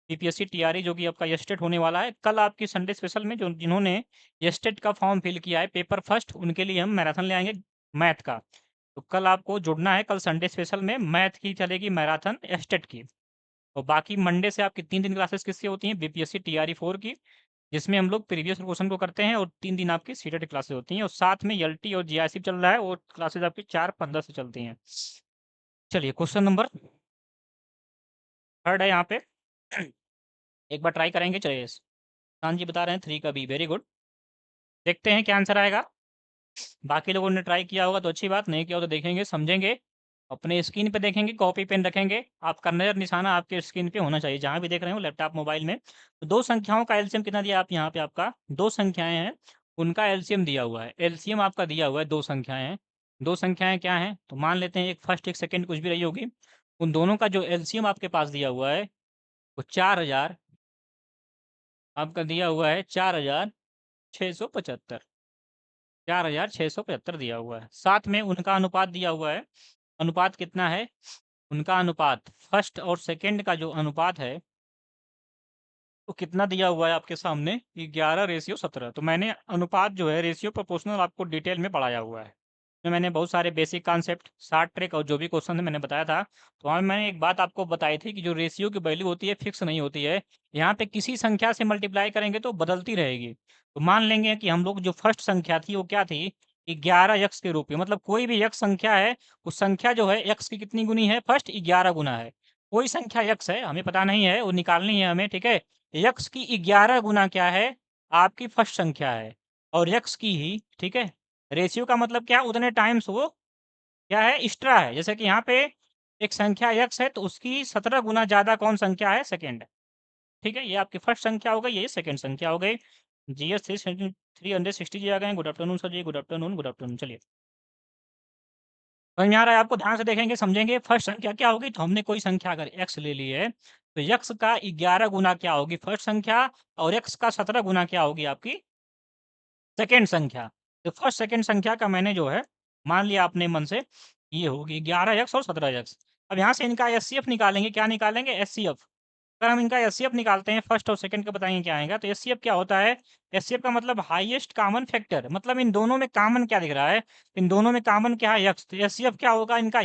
बीपीएससी टीआरई जो कि आपका यस्टेट होने वाला है। कल आपकी संडे स्पेशल में जो जिन्होंने यस्टेट का फॉर्म फिल किया है पेपर फर्स्ट, उनके लिए हम मैराथन ले आएँगे मैथ का। तो कल आपको जुड़ना है, कल संडे स्पेशल में मैथ की चलेगी मैराथन यस्टेट की। और बाकी मंडे से आपकी 3 दिन क्लासेस किसकी होती हैं? बीपीएससी टीआरई 4 की, जिसमें हम लोग प्रीवियस क्वेश्चन को करते हैं और 3 दिन आपकी सीटेट क्लासेस होती हैं और साथ में एलटी और जीआईसी चल रहा है, वो क्लासेस आपकी 4-15 से चलती हैं। चलिए क्वेश्चन नंबर 3 है यहाँ पे। एक बार ट्राई करेंगे। चलिए, हाँ जी बता रहे हैं 3 का बी, वेरी गुड। देखते हैं क्या आंसर आएगा। बाकी लोगों ने ट्राई किया होगा तो अच्छी बात, नहीं किया हो तो देखेंगे, समझेंगे। अपने स्क्रीन पे देखेंगे, कॉपी पेन रखेंगे, आपका नज़र निशाना आपके स्क्रीन पे होना चाहिए, जहाँ भी देख रहे हो लैपटॉप, मोबाइल में। तो 2 संख्याओं का एलसीएम कितना दिया आप यहाँ पे आपका 2 संख्याएँ हैं, उनका एलसीएम दिया हुआ है। एलसीएम आपका दिया हुआ है 2 संख्याएँ हैं। 2 संख्याएँ क्या हैं? तो मान लेते हैं एक फर्स्ट, एक सेकंड कुछ भी रही होगी। उन दोनों का जो एलसीएम आपके पास दिया हुआ है, वो 4000 आपका दिया हुआ है 4675। 4675 दिया हुआ है। साथ में उनका अनुपात दिया हुआ है। अनुपात कितना है? उनका अनुपात फर्स्ट और सेकंड का जो अनुपात है, वो कितना दिया हुआ है आपके सामने? 11:17। तो मैंने अनुपात जो है रेशियो प्रोपोर्शनल आपको डिटेल में पढ़ाया हुआ है। तो मैंने बहुत सारे बेसिक कॉन्सेप्ट, शॉर्ट ट्रिक और जो भी क्वेश्चन थे मैंने बताया था। तो वहाँ मैंने एक बात आपको बताई थी कि जो रेशियो की वैल्यू होती है फिक्स नहीं होती है। यहाँ पे किसी संख्या से मल्टीप्लाई करेंगे तो बदलती रहेगी। तो मान लेंगे कि हम लोग जो फर्स्ट संख्या थी वो क्या थी? 11 यक्स के रूप में, मतलब कोई भी यक्स संख्या है, उस संख्या जो है यक्स की कितनी गुनी है? फर्स्ट 11 गुना है। कोई संख्या यक्स है, हमें पता नहीं है, वो निकालनी है हमें, ठीक है? यक्स की 11 गुना क्या है? आपकी फर्स्ट संख्या है और यक्स की ही, ठीक है? रेशियो का मतलब क्या? उतने टाइम्स वो क्या है? एक्स्ट्रा है। जैसे कि यहाँ पे एक संख्या यक्स है तो उसकी 17 गुना ज़्यादा कौन संख्या है? सेकंड, ठीक है? ये आपकी फर्स्ट संख्या हो गई, ये सेकंड संख्या हो गई। जीएस 360 जी आ गए हैं। गुड आफ्टरनून सर जी, गुड आफ्टरनून, गुड आफ्टरनून। चलिए, समझ में आ रहा है आपको? ध्यान से देखेंगे, समझेंगे। फर्स्ट संख्या क्या होगी? तो हमने कोई संख्या अगर एक्स ले ली है, तो एक्स का 11 गुना क्या होगी? फर्स्ट संख्या, और एक्स का 17 गुना क्या होगी आपकी? सेकंड संख्या। तो फर्स्ट सेकंड संख्या का मैंने जो है मान लिया अपने मन से, ये होगी 11 एक्स और 17 एक्स। अब यहाँ से इनका एचसीएफ निकालेंगे। क्या निकालेंगे? एचसीएफ। अगर हम इनका एचसीएफ निकालते हैं फर्स्ट और सेकंड का, बताएंगे क्या आएगा। तो एचसीएफ क्या होता है? एचसीएफ का मतलब हाईएस्ट कॉमन फैक्टर, मतलब इन दोनों में कॉमन क्या दिख रहा है? इन दोनों में कॉमन क्या है? यक्स। तो एचसीएफ क्या होगा इनका?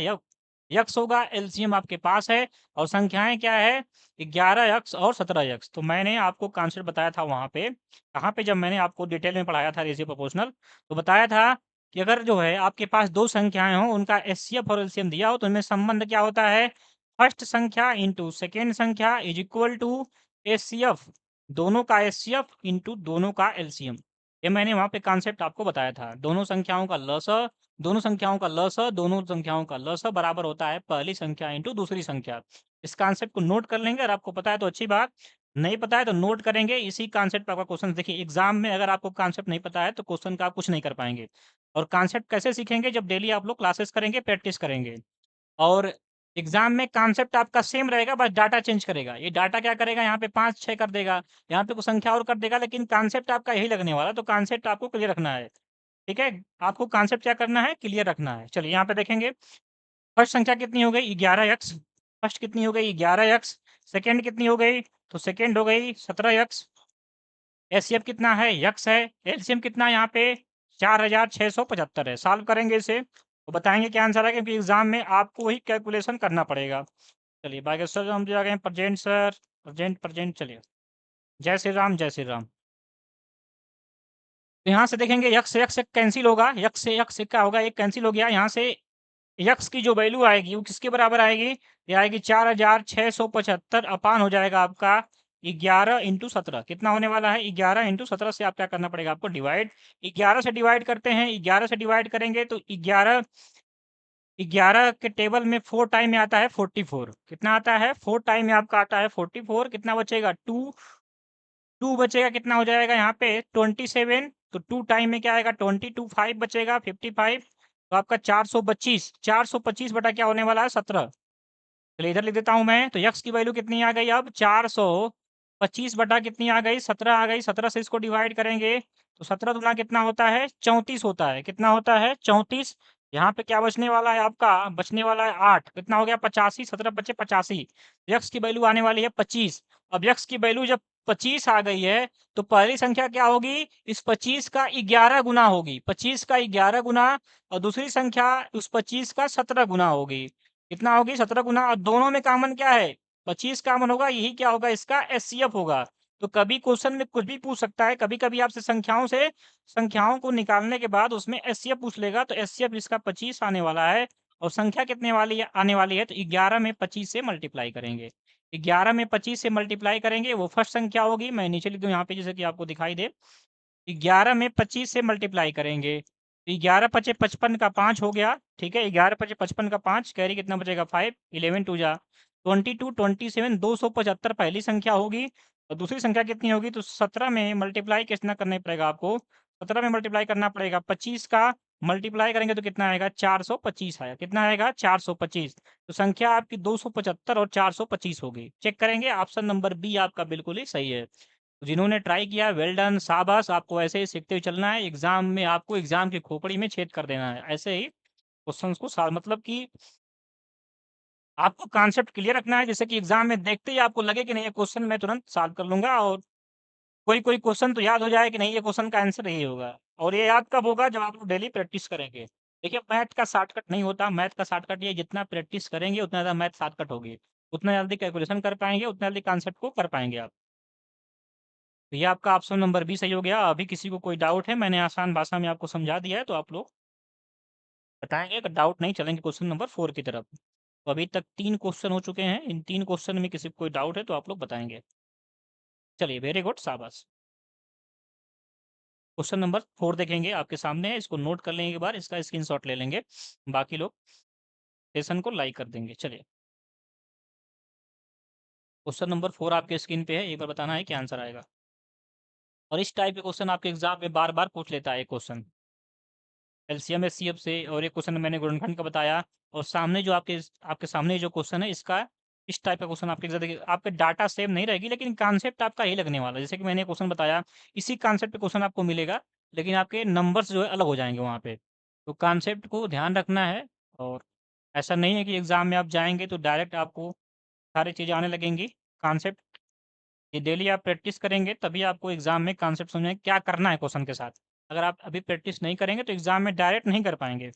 यक्स होगा। एलसीएम आपके पास है और संख्याएं क्या है? 11 यक्स और 17 यक्स। तो मैंने आपको कॉन्सेप्ट बताया था वहां पे, कहाँ पे, जब मैंने आपको डिटेल में पढ़ाया था रेशियो प्रोपोर्शनल, तो बताया था कि अगर जो है आपके पास 2 संख्याएं हो, उनका एचसीएफ और एलसीएम दिया हो, तो इनमें संबंध क्या होता है? फर्स्ट संख्या इंटू सेकेंड संख्या इज इक्वल टू एचसीएफ, दोनों का एचसीएफ इंटू दोनों का एलसीएम। ये मैंने वहाँ पे कॉन्सेप्ट आपको बताया था। दोनों संख्याओं का लस बराबर होता है पहली संख्या इंटू दूसरी संख्या। इस कॉन्सेप्ट को नोट कर लेंगे। अगर आपको पता है तो अच्छी बात, नहीं पता है तो नोट करेंगे। इसी कॉन्सेप्ट पर आपका क्वेश्चन, देखिए एग्जाम में अगर आपको कॉन्सेप्ट नहीं पता है तो क्वेश्चन का आप कुछ नहीं कर पाएंगे। और कॉन्सेप्ट कैसे सीखेंगे? जब डेली आप लोग क्लासेस करेंगे, प्रैक्टिस करेंगे। और एग्जाम में कॉन्सेप्ट आपका सेम रहेगा, बस डाटा चेंज करेगा। ये डाटा क्या करेगा? यहाँ पे 5-6 कर देगा, यहाँ पे कुछ संख्या और कर देगा, लेकिन कॉन्सेप्ट आपका यही लगने वाला। तो कॉन्सेप्ट आपको क्लियर रखना है, ठीक है? आपको कॉन्सेप्ट क्या करना है? क्लियर रखना है। चलिए यहाँ पे देखेंगे, फर्स्ट संख्या कितनी हो गई? 11 एक्स। फर्स्ट कितनी हो गई? 11 एक्स। सेकेंड कितनी हो गई? तो सेकेंड हो गई 17 एक्स। एचसीएफ कितना है? यक्स है। एलसीएम कितना है यहाँ पे? 4675 है। सॉल्व करेंगे इसे तो बताएंगे क्या आंसर है, क्योंकि एग्जाम में आपको ही कैलकुलेशन करना पड़ेगा। चलिए बाकी सर हम जो आ गए प्रेजेंट सर, प्रेजेंट प्रेजेंट। चलिए जय श्री राम, जय श्री राम। तो यहाँ से देखेंगे यक्स से यक्स कैंसिल होगा, यक्स से यक्स क्या होगा, एक कैंसिल हो गया। यहाँ से यक्स की जो वैल्यू आएगी वो किसके बराबर आएगी, ये आएगी 4675 अपान हो जाएगा आपका 11 × 17। कितना होने वाला है, 11 × 17 से आप क्या करना पड़ेगा आपको डिवाइड। 11 से डिवाइड करते हैं, 11 से डिवाइड करेंगे तो 11 के टेबल में 4 टाइम में आता है 44। कितना आता है, 4 टाइम में आपका आता है 44। कितना बचेगा, 2 बचेगा। कितना हो जाएगा यहाँ पे 27। तो 2 टाइम में क्या आएगा 22, 5 बचेगा 55। तो आपका 425, 425 बटा क्या होने वाला है 17। चलिए इधर लिख देता हूं मैं। तो यक्स की वैल्यू कितनी आ गई, अब 425 बटा कितनी आ गई 17 आ गई। 17 से इसको डिवाइड करेंगे तो 17 दूना कितना होता है 34 होता है। कितना होता है 34। यहाँ पे क्या बचने वाला है आपका, बचने वाला है 8। कितना हो गया 85, 17 बचे 85। यक्स की वैल्यू आने वाली है 25। अब यक्स की वैल्यू जब 25 आ गई है तो पहली संख्या क्या होगी, इस 25 का 11 गुना होगी, 25 का 11 गुना। और दूसरी संख्या उस 25 का 17 गुना होगी। कितना होगी 17 गुना। और दोनों में कॉमन क्या है 25 कॉमन होगा, यही क्या होगा इसका एचसीएफ होगा। तो कभी क्वेश्चन में कुछ भी पूछ सकता है, कभी कभी आपसे संख्याओं को निकालने के बाद उसमें एचसीएफ पूछ लेगा। तो एचसीएफ इसका 25 आने वाला है। और संख्या कितने वाली है, आने वाली है, तो 11 में 25 से मल्टीप्लाई करेंगे। 11 में 25 से मल्टीप्लाई करेंगे, वो फर्स्ट संख्या होगी। मैं नीचे लिख दूं यहाँ पे जैसे कि आपको दिखाई दे। 11 में 25 से मल्टीप्लाई करेंगे, 11 पचे 55 का 5 हो गया। ठीक है, 11 पचे 55 का 5, कैरी कितना बचेगा 5, 11 टू जा 22, 27, 275 पहली संख्या होगी। और दूसरी संख्या कितनी होगी, तो 17 में मल्टीप्लाई कितना करना पड़ेगा आपको, 17 में मल्टीप्लाई करना पड़ेगा 25 का। मल्टीप्लाई करेंगे तो कितना आएगा 425 आएगा। कितना आएगा 425। तो संख्या आपकी 275 और 425 होगी। चेक करेंगे, ऑप्शन नंबर बी आपका बिल्कुल ही सही है। जिन्होंने ट्राई किया वेल डन, शाबाश। आपको ऐसे ही सीखते हुए चलना है, एग्जाम में आपको एग्जाम की खोपड़ी में छेद कर देना है। ऐसे ही क्वेश्चंस को मतलब कि आपको कॉन्सेप्ट क्लियर रखना है, जैसे कि एग्जाम में देखते ही आपको लगे कि नहीं ये क्वेश्चन मैं तुरंत सॉल्व कर लूंगा। और कोई कोई क्वेश्चन तो याद हो जाए कि नहीं ये क्वेश्चन का आंसर यही होगा। और ये याद कब होगा, जब आप लोग डेली प्रैक्टिस करेंगे। देखिए मैथ का शॉर्टकट नहीं होता, मैथ का शॉर्टकट ये जितना प्रैक्टिस करेंगे उतना ज़्यादा मैथ शॉर्टकट होगी, उतना जल्दी कैलकुलेशन कर पाएंगे, उतना जल्दी कॉन्सेप्ट को कर पाएंगे आप। तो ये आपका ऑप्शन नंबर बी सही हो गया। अभी किसी को कोई डाउट है, मैंने आसान भाषा में आपको समझा दिया है, तो आप लोग बताएंगे। अगर डाउट नहीं चलेंगे क्वेश्चन नंबर 4 की तरफ। तो अभी तक 3 क्वेश्चन हो चुके हैं, इन 3 क्वेश्चन में किसी को कोई डाउट है तो आप लोग बताएंगे। चलिए वेरी गुड, शाबाश। क्वेश्चन नंबर 4 देखेंगे, आपके सामने है, इसको नोट कर लेंगे एक बार, इसका स्क्रीनशॉट ले लेंगे। बाकी लोग सेशन को लाइक कर देंगे। चलिए क्वेश्चन नंबर 4 आपके स्क्रीन पे है, एक बार बताना है क्या आंसर आएगा। और इस टाइप के क्वेश्चन आपके एग्जाम में बार बार पूछ लेता है क्वेश्चन, एलसीएम एचसीएफ से। और ये क्वेश्चन मैंने गुणनखंड का बताया। और सामने जो आपके सामने जो क्वेश्चन है, इसका इस टाइप का क्वेश्चन आपके एग्जाम, आपके डाटा सेम नहीं रहेगी लेकिन कॉन्सेप्ट आपका यही लगने वाला है। जैसे कि मैंने क्वेश्चन बताया, इसी कॉन्सेप्ट पे क्वेश्चन आपको मिलेगा, लेकिन आपके नंबर्स जो है अलग हो जाएंगे वहाँ पे। तो कॉन्सेप्ट को ध्यान रखना है। और ऐसा नहीं है कि एग्जाम में आप जाएंगे तो डायरेक्ट आपको सारी चीज़ें आने लगेंगी। कॉन्सेप्ट ये डेली आप प्रैक्टिस करेंगे तभी आपको एग्जाम में कॉन्सेप्ट समझ में क्या करना है क्वेश्चन के साथ। अगर आप अभी प्रैक्टिस नहीं करेंगे तो एग्जाम में डायरेक्ट नहीं कर पाएंगे।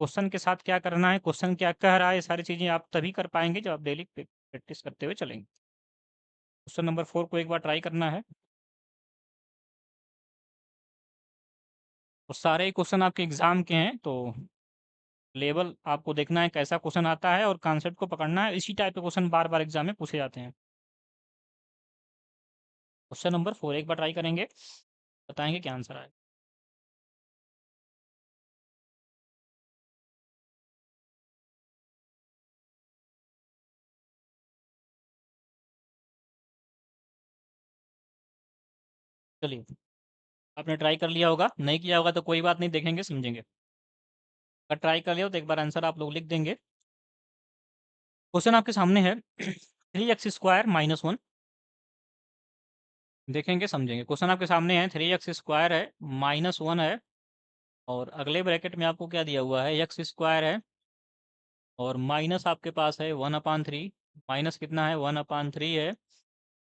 क्वेश्चन के साथ क्या करना है, क्वेश्चन क्या कह रहा है, ये सारी चीज़ें आप तभी कर पाएंगे जब आप डेली प्रैक्टिस करते हुए चलेंगे। क्वेश्चन नंबर 4 को एक बार ट्राई करना है। और सारे ही क्वेश्चन आपके एग्जाम के हैं, तो लेवल आपको देखना है कैसा क्वेश्चन आता है और कॉन्सेप्ट को पकड़ना है। इसी टाइप के क्वेश्चन बार बार एग्जाम में पूछे जाते हैं। क्वेश्चन नंबर 4 एक बार ट्राई करेंगे, बताएंगे क्या आंसर आए। चलिए आपने ट्राई कर लिया होगा, नहीं किया होगा तो कोई बात नहीं, देखेंगे समझेंगे। अगर ट्राई कर लिया हो तो एक बार आंसर आप लोग लिख देंगे। क्वेश्चन आपके सामने है 3x² - 1। देखेंगे समझेंगे। क्वेश्चन आपके सामने है 3x² है, -1 है। और अगले ब्रैकेट में आपको क्या दिया हुआ है, x² है। और माइनस आपके पास है 1/3। माइनस कितना है 1/3 है,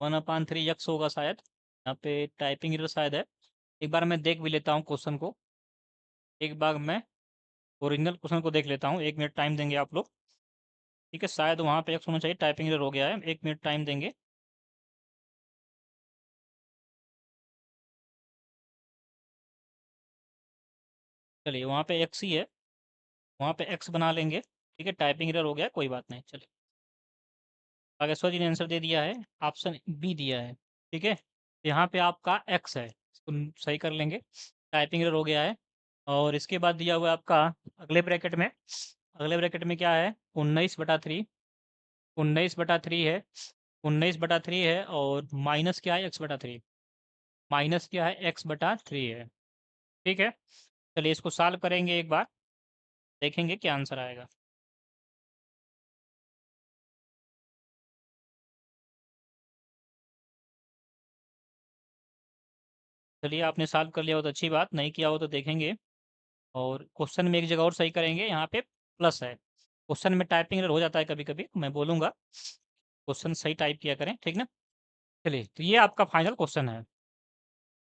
1/3 x होगा शायद। यहाँ पे टाइपिंग एरर शायद है। एक बार मैं देख भी लेता हूँ क्वेश्चन को। एक बार मैं ओरिजिनल क्वेश्चन को देख लेता हूँ, 1 मिनट टाइम देंगे आप लोग। ठीक है, शायद वहाँ पे एक होना चाहिए, टाइपिंग एरर हो गया है, 1 मिनट टाइम देंगे। चलिए वहाँ पे एक्स ही है, वहाँ पे एक्स बना लेंगे। ठीक है, टाइपिंग एरर हो गया, कोई बात नहीं। चलिए बागेश्वर जी ने आंसर दे दिया है, ऑप्शन बी दिया है। ठीक है, यहाँ पे आपका एक्स है, इसको सही कर लेंगे, टाइपिंग एरर हो गया है। और इसके बाद दिया हुआ है आपका अगले ब्रैकेट में क्या है, 19/3, 19/3 है, 19/3 है, और माइनस क्या है, x/3, माइनस क्या है, x/3 है। ठीक है, चलिए इसको सॉल्व करेंगे एक बार, देखेंगे क्या आंसर आएगा। चलिए आपने सॉल्व कर लिया हो तो अच्छी बात, नहीं किया हो तो देखेंगे। और क्वेश्चन में एक जगह और सही करेंगे, यहाँ पे प्लस है, क्वेश्चन में टाइपिंग एरर हो जाता है कभी कभी, मैं बोलूँगा क्वेश्चन सही टाइप किया करें, ठीक ना। चलिए तो ये आपका फाइनल क्वेश्चन है,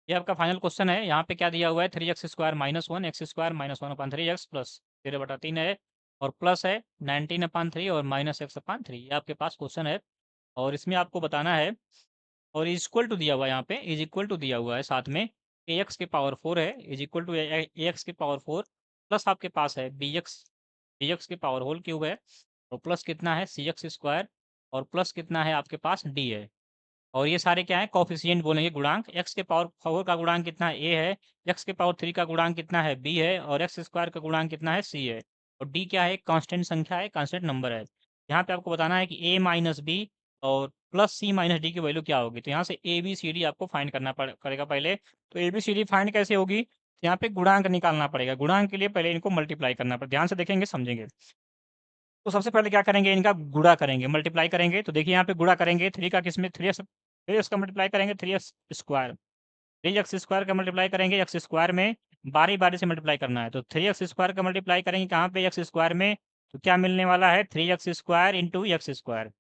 ये आपका फाइनल क्वेश्चन है। यहाँ पे क्या दिया हुआ है, 3x² - 1 x² - 1/3x प्लस 13/3 है, और प्लस है 19/3 और माइनस x/3, ये आपके पास क्वेश्चन है। और इसमें आपको बताना है, और इज इक्वल टू दिया हुआ है, यहाँ पे इज इक्वल टू दिया हुआ है साथ में, ax⁴ है, is equal to ax⁴ plus आपके पास है bx⁴ है, और प्लस कितना है cx², और प्लस कितना है आपके पास d है। और ये सारे क्या है, कॉफिशिएंट बोलेंगे, गुणांक। x⁴ का गुणांक कितना है, a है, x⁴ का गुणांक कितना है, b है, और x² का गुणांक कितना है, c है, और d क्या है, कांस्टेंट संख्या है, कांस्टेंट नंबर है। यहाँ पे आपको बताना है कि a माइनस बी और प्लस सी माइनस डी की वैल्यू क्या होगी। तो यहाँ से ए बी सी डी आपको फाइंड करना पड़ेगा पहले। तो A B C D find कैसे होगी, तो यहाँ पे गुणांक निकालना पड़ेगा, गुणांक के लिए पहले इनको मल्टीप्लाई करना पड़ेगा, ध्यान से देखेंगे समझेंगे। तो सबसे पहले क्या करेंगे, इनका गुणा करेंगे, मल्टीप्लाई करेंगे। तो देखिए यहाँ पे गुणा करेंगे, थ्री का किसमें, थ्री एक्स का मल्टीप्लाई करेंगे, 3x², 3x² का मल्टीप्लाई करेंगे x² में, बारी बारी से मल्टीप्लाई करना है। तो 3x² का मल्टीप्लाई करेंगे कहाँ पे, x² में, तो क्या मिलने वाला है, 3x² इंटू x²,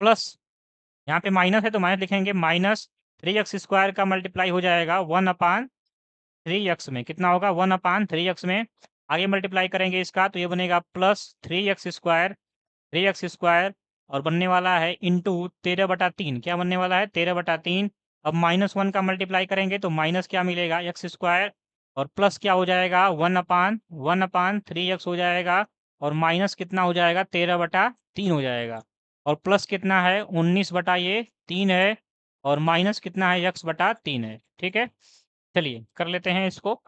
प्लस यहाँ पे माइनस है तो माइनस लिखेंगे, माइनस 3x² का मल्टीप्लाई हो जाएगा 1/3x में, कितना होगा, 1/3x में। आगे मल्टीप्लाई करेंगे इसका, तो ये बनेगा प्लस 3x² और बनने वाला है इंटू 13/3, क्या बनने वाला है, 13/3। अब -1 का मल्टीप्लाई करेंगे तो माइनस क्या मिलेगा, x², और प्लस क्या हो जाएगा, 1/3x हो जाएगा, और माइनस कितना हो जाएगा, 13/3 हो जाएगा, और प्लस कितना है, 19/3 है, और माइनस कितना है, x/3 है। ठीक है, चलिए कर लेते हैं इसको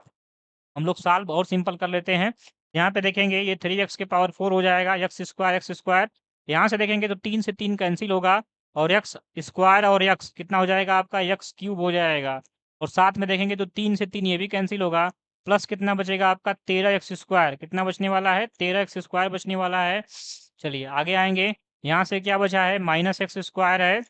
हम लोग सॉल्व, और सिंपल कर लेते हैं। यहाँ पे देखेंगे ये 3x⁴ हो जाएगा, x² यहाँ से देखेंगे तो 3 से 3 कैंसिल होगा, और x² और x कितना हो जाएगा आपका, x³ हो जाएगा, और साथ में देखेंगे तो 3 से 3 ये भी कैंसिल होगा, प्लस कितना बचेगा आपका, 13x², कितना बचने वाला है, 13x² बचने वाला है। चलिए आगे आएंगे, यहाँ से क्या बचा है, -x² है।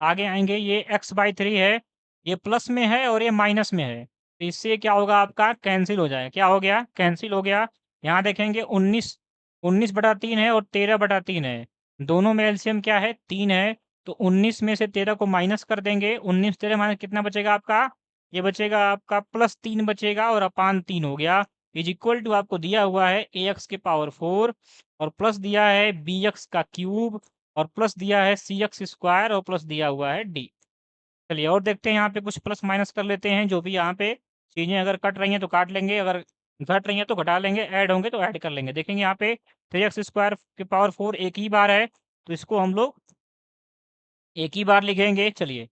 आगे आएंगे, ये x/3 है, ये प्लस में है और ये माइनस में है, तो इससे क्या होगा आपका, कैंसिल हो जाएगा, क्या हो गया, कैंसिल हो गया। यहाँ देखेंगे 19/3 है और 13/3 है, दोनों में एलसीएम क्या है, 3 है, तो 19 में से 13 को माइनस कर देंगे, 19 13 माइनस कितना बचेगा आपका, ये बचेगा आपका +3 बचेगा, और अपान 3 हो गया, इज इक्वल टू आपको दिया हुआ है ax⁴ और प्लस दिया है bx³ और प्लस दिया है cx² और प्लस दिया हुआ है d। चलिए और देखते हैं, यहाँ पे कुछ प्लस माइनस कर लेते हैं, जो भी यहाँ पे चीज़ें अगर कट रही हैं तो काट लेंगे, अगर घट रही हैं तो घटा लेंगे, ऐड होंगे तो ऐड कर लेंगे। देखेंगे यहाँ पे 3x² एक ही बार है, तो इसको हम लोग एक ही बार लिखेंगे। चलिए,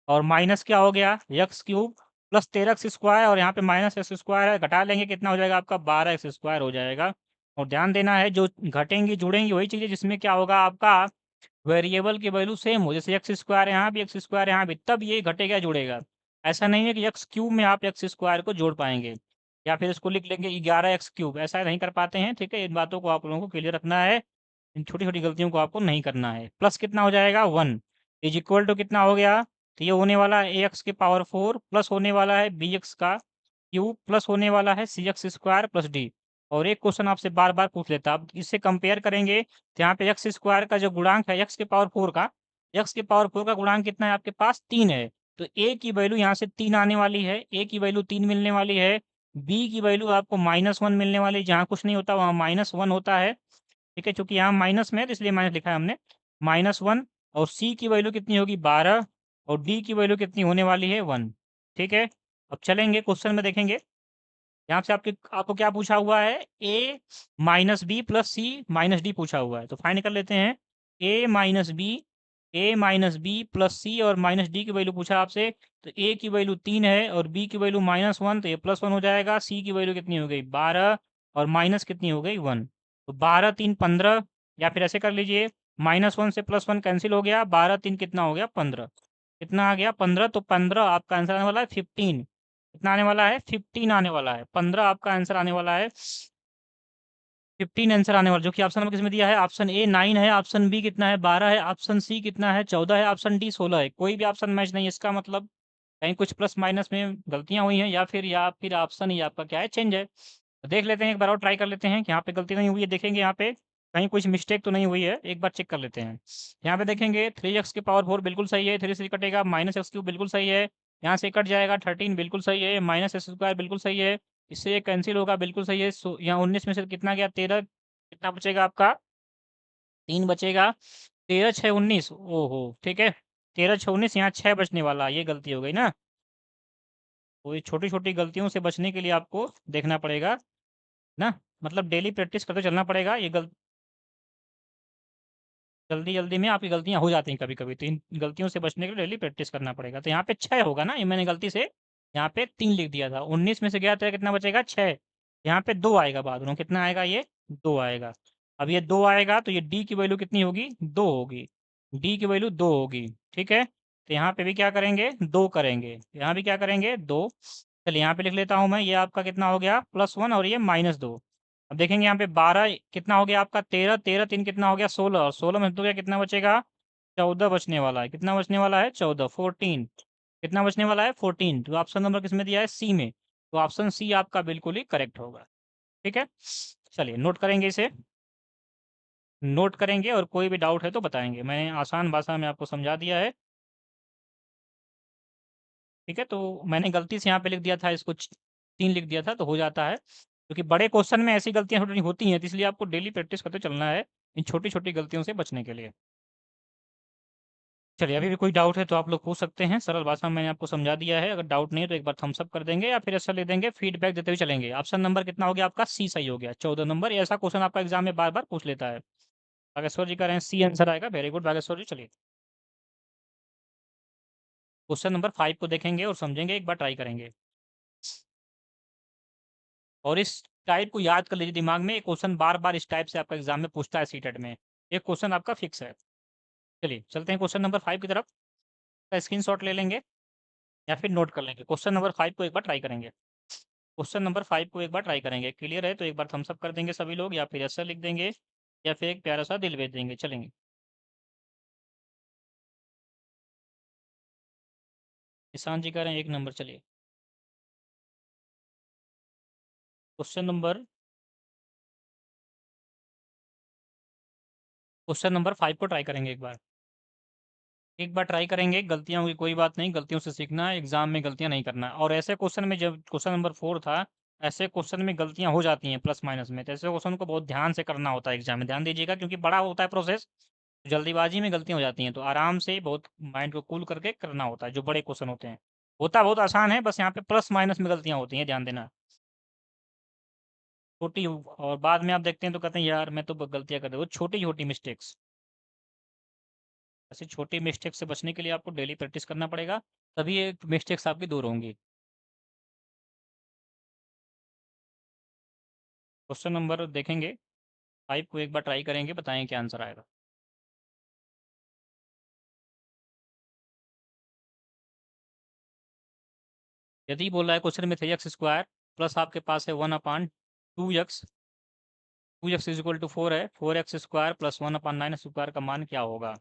और माइनस क्या हो गया, x³ प्लस 13x² और यहाँ पे -x² है, घटा लेंगे, कितना हो जाएगा आपका, 12x² हो जाएगा। और ध्यान देना है, जो घटेंगी जुड़ेंगी वही चीज़ें जिसमें क्या होगा आपका, वेरिएबल की वैल्यू सेम हो, जैसे x² यहाँ भी, x² यहाँ भी, तब ये घटेगा जुड़ेगा। ऐसा नहीं है कि x³ में आप x² को जोड़ पाएंगे, या फिर इसको लिख लेंगे 11x³, ऐसा नहीं कर पाते हैं। ठीक है, इन बातों को आप लोगों को क्लियर रखना है, इन छोटी छोटी गलतियों को आपको नहीं करना है। प्लस कितना हो जाएगा, 1 इज इक्वल टू कितना हो गया, तो ये होने वाला है ax⁴ प्लस होने वाला है bx³ प्लस होने वाला है cx² प्लस d। और एक क्वेश्चन आपसे बार बार पूछ लेता, अब इससे कंपेयर करेंगे, तो यहाँ पे x² का जो गुणांक है, x⁴ का गुणांक कितना है आपके पास, 3 है, तो a की वैल्यू यहाँ से 3 आने वाली है, a की वैल्यू 3 मिलने वाली है, बी की वैल्यू आपको -1 मिलने वाली, जहाँ कुछ नहीं होता वहाँ -1 होता है, ठीक है, चूंकि यहाँ माइनस में है तो इसलिए माइनस लिखा है हमने, -1। और सी की वैल्यू कितनी होगी 12, और डी की वैल्यू कितनी होने वाली है 1, ठीक है। अब चलेंगे क्वेश्चन में देखेंगे, यहाँ से आपको क्या पूछा हुआ है, ए minus B plus C minus D पूछा हुआ है, तो फाइंड कर लेते हैं। ए माइनस बी प्लस सी और माइनस डी की वैल्यू पूछा आपसे, तो ए की वैल्यू 3 है और बी की वैल्यू -1, तो ये +1 हो जाएगा। सी की वैल्यू कितनी हो गई 12, और माइनस कितनी हो गई 1, तो 12 3 15, या फिर ऐसे कर लीजिए, -1 से +1 कैंसिल हो गया, 12 3 कितना हो गया 15, कितना आ गया 15, तो 15 आपका आंसर आने वाला है 15, कितना आने वाला है 15 आने वाला है, 15 आपका आंसर आने वाला है, 15 आंसर आने वाला, जो कि ऑप्शन नंबर किसमें दिया है, ऑप्शन ए 9 है, ऑप्शन बी कितना है 12 है, ऑप्शन सी कितना है 14 है, ऑप्शन डी 16 है। कोई भी ऑप्शन मैच नहीं है, इसका मतलब कहीं कुछ प्लस माइनस में गलतियां हुई हैं, या फिर ऑप्शन ही आपका क्या है चेंज है। तो देख लेते हैं, एक बार और ट्राई कर लेते हैं कि यहाँ पे गलती नहीं हुई है, देखेंगे यहाँ पे कहीं कुछ मिस्टेक तो नहीं हुई है, एक बार चेक कर लेते हैं। यहाँ पे देखेंगे 3x की पावर 4 बिल्कुल सही है, 3 से कटेगा, -x³ बिल्कुल सही है, यहाँ से कट जाएगा 13 बिल्कुल सही है, -x² बिल्कुल सही है, इससे ये कैंसिल होगा बिल्कुल सही है। यहाँ 19 में से कितना गया 13, कितना बचेगा आपका 3 बचेगा, 13 6 19, ओहो ठीक है, 13 6 19, यहाँ 6 बचने वाला, ये गलती हो गई ना। तो ये छोटी छोटी गलतियों से बचने के लिए आपको देखना पड़ेगा ना, मतलब डेली प्रैक्टिस करते चलना पड़ेगा। ये जल्दी जल्दी में आपकी गलतियां हो जाती हैं कभी कभी, तो इन गलतियों से बचने के लिए डेली प्रैक्टिस करना पड़ेगा। तो यहाँ पे 6 होगा ना, ये मैंने गलती से यहाँ पे 3 लिख दिया था, 19 में से गया तो कितना बचेगा 6, यहाँ पे 2 आएगा बाद में, कितना आएगा ये 2 आएगा। अब ये 2 आएगा तो ये डी की वैल्यू कितनी होगी 2 होगी, डी की वैल्यू 2 होगी, ठीक है। तो यहाँ पे भी क्या करेंगे 2 करेंगे, यहाँ भी क्या करेंगे 2। चलिए यहाँ पे लिख लेता हूँ मैं, ये आपका कितना हो गया +1 और ये -2। अब देखेंगे यहाँ पे 12 कितना हो गया आपका 13, 13 3 कितना हो गया 16, और 16 में से 2 गया कितना बचेगा 14 बचने वाला है, कितना बचने वाला है 14, 14, कितना बचने वाला है 14। तो ऑप्शन नंबर किसमें दिया है सी में, तो ऑप्शन सी आपका बिल्कुल ही करेक्ट होगा, ठीक है। चलिए नोट करेंगे इसे, नोट करेंगे और कोई भी डाउट है तो बताएंगे, मैंने आसान भाषा में आपको समझा दिया है, ठीक है। तो मैंने गलती से यहाँ पे लिख दिया था इसको 3 लिख दिया था तो हो जाता है, क्योंकि बड़े क्वेश्चन में ऐसी गलतियाँ छोटी होती हैं, तो इसलिए आपको डेली प्रैक्टिस करते चलना है इन छोटी छोटी गलतियों से बचने के लिए। चलिए अभी भी कोई डाउट है तो आप लोग पूछ सकते हैं, सरल भाषा में मैंने आपको समझा दिया है, अगर डाउट नहीं है तो एक बार थम्स अप कर देंगे या फिर ऐसा ले देंगे, फीडबैक देते हुए चलेंगे। ऑप्शन नंबर कितना हो गया आपका सी सही हो गया, 14 नंबर। ये ऐसा क्वेश्चन आपका एग्जाम में बार बार पूछ लेता है। बागेश्वर जी कह रहे हैं सी आंसर आएगा, वेरी गुड बागेश्वर जी। चलिए क्वेश्चन नंबर 5 को देखेंगे और समझेंगे, एक बार ट्राई करेंगे, और इस टाइप को याद कर लीजिए दिमाग में, क्वेश्चन बार बार इस टाइप से आपका एग्जाम में पूछता है सीटेट में, एक क्वेश्चन आपका फिक्स है। चलिए चलते हैं क्वेश्चन नंबर 5 की तरफ, का स्क्रीनशॉट ले लेंगे या फिर नोट कर लेंगे। क्वेश्चन नंबर 5 को एक बार ट्राई करेंगे, क्वेश्चन नंबर 5 को एक बार ट्राई करेंगे, क्लियर है तो एक बार थम्स अप कर देंगे सभी लोग, या फिर ऐसा लिख देंगे, या फिर एक प्यारा सा दिल भेज देंगे, चलेंगे। किसान जी कह रहे हैं 1 नंबर। चलिए क्वेश्चन नंबर 5 को ट्राई करेंगे एक बार, एक बार ट्राई करेंगे, गलतियां होंगी कोई बात नहीं, गलतियों से सीखना है, एग्जाम में गलतियां नहीं करना है। और ऐसे क्वेश्चन में, जब क्वेश्चन नंबर 4 था, ऐसे क्वेश्चन में गलतियां हो जाती हैं प्लस माइनस में, तो ऐसे क्वेश्चन को बहुत ध्यान से करना होता है एग्जाम में, ध्यान दीजिएगा क्योंकि बड़ा होता है प्रोसेस, जल्दीबाजी में गलतियां हो जाती हैं, तो आराम से बहुत माइंड को कूल करके करना होता है जो बड़े क्वेश्चन होते हैं। होता बहुत आसान है, बस यहाँ पे प्लस माइनस में गलतियां होती हैं, ध्यान देना। छोटी और बाद में आप देखते हैं तो कहते हैं यार मैं तो गलतियां कर रहा हूँ, छोटी छोटी मिस्टेक्स, ऐसी छोटी मिस्टेक से बचने के लिए आपको डेली प्रैक्टिस करना पड़ेगा, तभी ये मिस्टेक्स आपकी दूर होंगी। क्वेश्चन नंबर देखेंगे 5 को एक बार ट्राई करेंगे, बताएं क्या आंसर आएगा। यदि बोला है क्वेश्चन में 3x² प्लस आपके पास है 1/2x, 2x is equal to 4 है, 4x² प्लस 1/9 का मान क्या होगा,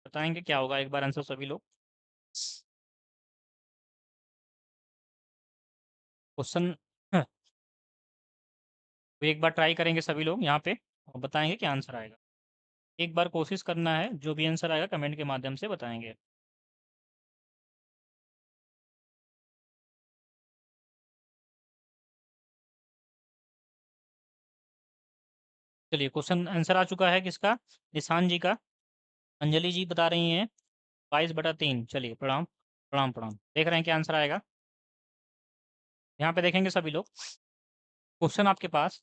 बताएंगे क्या होगा, एक बार आंसर सभी लोग। क्वेश्चन एक बार ट्राई करेंगे सभी लोग यहाँ पे और बताएंगे क्या आंसर आएगा, एक बार कोशिश करना है, जो भी आंसर आएगा कमेंट के माध्यम से बताएंगे। चलिए क्वेश्चन आंसर आ चुका है किसका, निशान जी का। अंजलि जी बता रही हैं 22/3। चलिए प्रणाम प्रणाम प्रणाम। देख रहे हैं क्या आंसर आएगा, यहाँ पे देखेंगे सभी लोग। क्वेश्चन आपके पास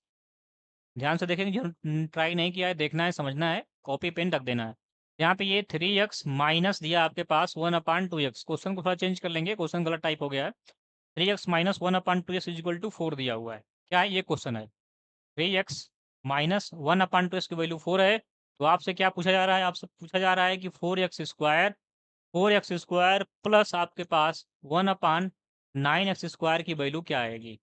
ध्यान से देखेंगे, जो ट्राई नहीं किया है देखना है, समझना है, कॉपी पेन रख देना है। यहाँ पे ये 3x माइनस दिया आपके पास 1/2x। क्वेश्चन को थोड़ा चेंज कर लेंगे, क्वेश्चन गलत टाइप हो गया है। 3x minus 1/2x is equal to 4 दिया हुआ है। क्या है ये क्वेश्चन है, 3x माइनस 1/2x की वैल्यू 4 है। तो आपसे क्या पूछा जा रहा है, आपसे पूछा जा रहा है कि 4x स्क्वायर प्लस आपके पास 1/9x स्क्वायर की वैल्यू क्या आएगी।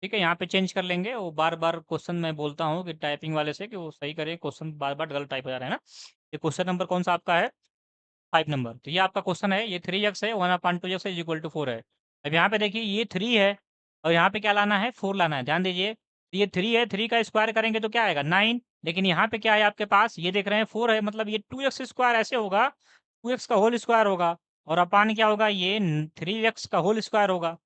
ठीक है, यहाँ पे चेंज कर लेंगे। वो बार बार क्वेश्चन मैं बोलता हूँ कि टाइपिंग वाले से कि वो सही करें, क्वेश्चन बार बार गलत टाइप हो जा रहा है ना। ये क्वेश्चन नंबर कौन सा आपका है, 5 नंबर। तो ये आपका क्वेश्चन है, ये 3x है, 1/2x इज इक्वल टू 4 है। अब यहाँ पे देखिए ये 3 है और यहाँ पे क्या लाना है, 4 लाना है। ध्यान दीजिए, ये 3 है, 3 का स्क्वायर करेंगे तो क्या आएगा 9। लेकिन यहाँ पे क्या है आपके पास, ये देख रहे हैं 4 है, मतलब ये 2x स्क्वायर ऐसे होगा, 2x का होल स्क्वायर होगा। और अपान क्या होगा, ये 3x का होल स्क्वायर होगा।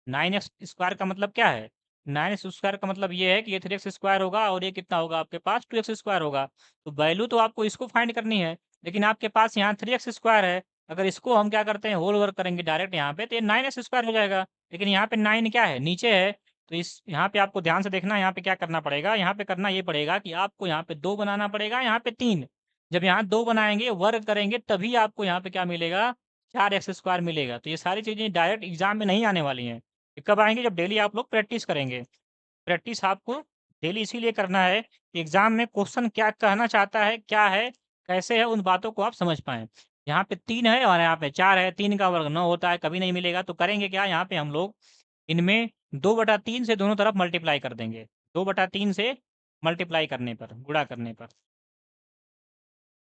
9x स्क्वायर का मतलब क्या है, 9x स्क्वायर का मतलब ये है कि ये 3x स्क्वायर होगा और ये कितना होगा आपके पास 2x स्क्वायर होगा। तो वैल्यू तो आपको इसको फाइंड करनी है, लेकिन आपके पास यहाँ 3x स्क्वायर है। अगर इसको हम क्या करते हैं, होल वर्क करेंगे डायरेक्ट यहाँ पे, तो ये 9x स्क्वायर हो जाएगा। लेकिन यहाँ पे 9 क्या है, नीचे है। तो इस यहाँ पे आपको ध्यान से देखना, यहाँ पे क्या करना पड़ेगा, यहाँ पे करना ये पड़ेगा कि आपको यहाँ पे 2 बनाना पड़ेगा, यहाँ पे 3। जब यहाँ 2 बनाएंगे, वर्क करेंगे, तभी आपको यहाँ पे क्या मिलेगा, 4x स्क्वायर मिलेगा। तो ये सारी चीज़ें डायरेक्ट एग्जाम में नहीं आने वाली हैं। ये कब आएँगे, जब डेली आप लोग प्रैक्टिस करेंगे। प्रैक्टिस आपको डेली इसीलिए करना है कि एग्ज़ाम में क्वेश्चन क्या कहना चाहता है, क्या है, कैसे है, उन बातों को आप समझ पाएँ। यहाँ पे 3 है और यहाँ पे 4 है, 3 का वर्ग 9 होता है, कभी नहीं मिलेगा। तो करेंगे क्या, यहाँ पे हम लोग इनमें 2/3 से दोनों तरफ मल्टीप्लाई कर देंगे। 2/3 से मल्टीप्लाई करने पर, गुणा करने पर,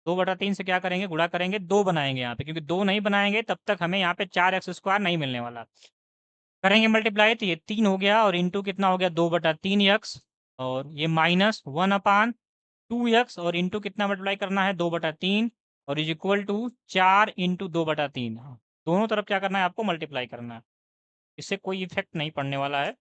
2/3 से क्या करेंगे, गुणा करेंगे, 2 बनाएँगे यहाँ पे, क्योंकि 2 नहीं बनाएँगे तब तक हमें यहाँ पे 4x स्क्वायर नहीं मिलने वाला। करेंगे मल्टीप्लाई तो ये 3 हो गया और इंटू कितना हो गया, 2/3x। और ये माइनस 1/2x और इंटू कितना मल्टीप्लाई करना है, 2/3। और इज इक्वल टू 4 इंटू 2/3। दोनों तरफ क्या करना है, आपको मल्टीप्लाई करना है। इससे कोई इफेक्ट नहीं पड़ने वाला है।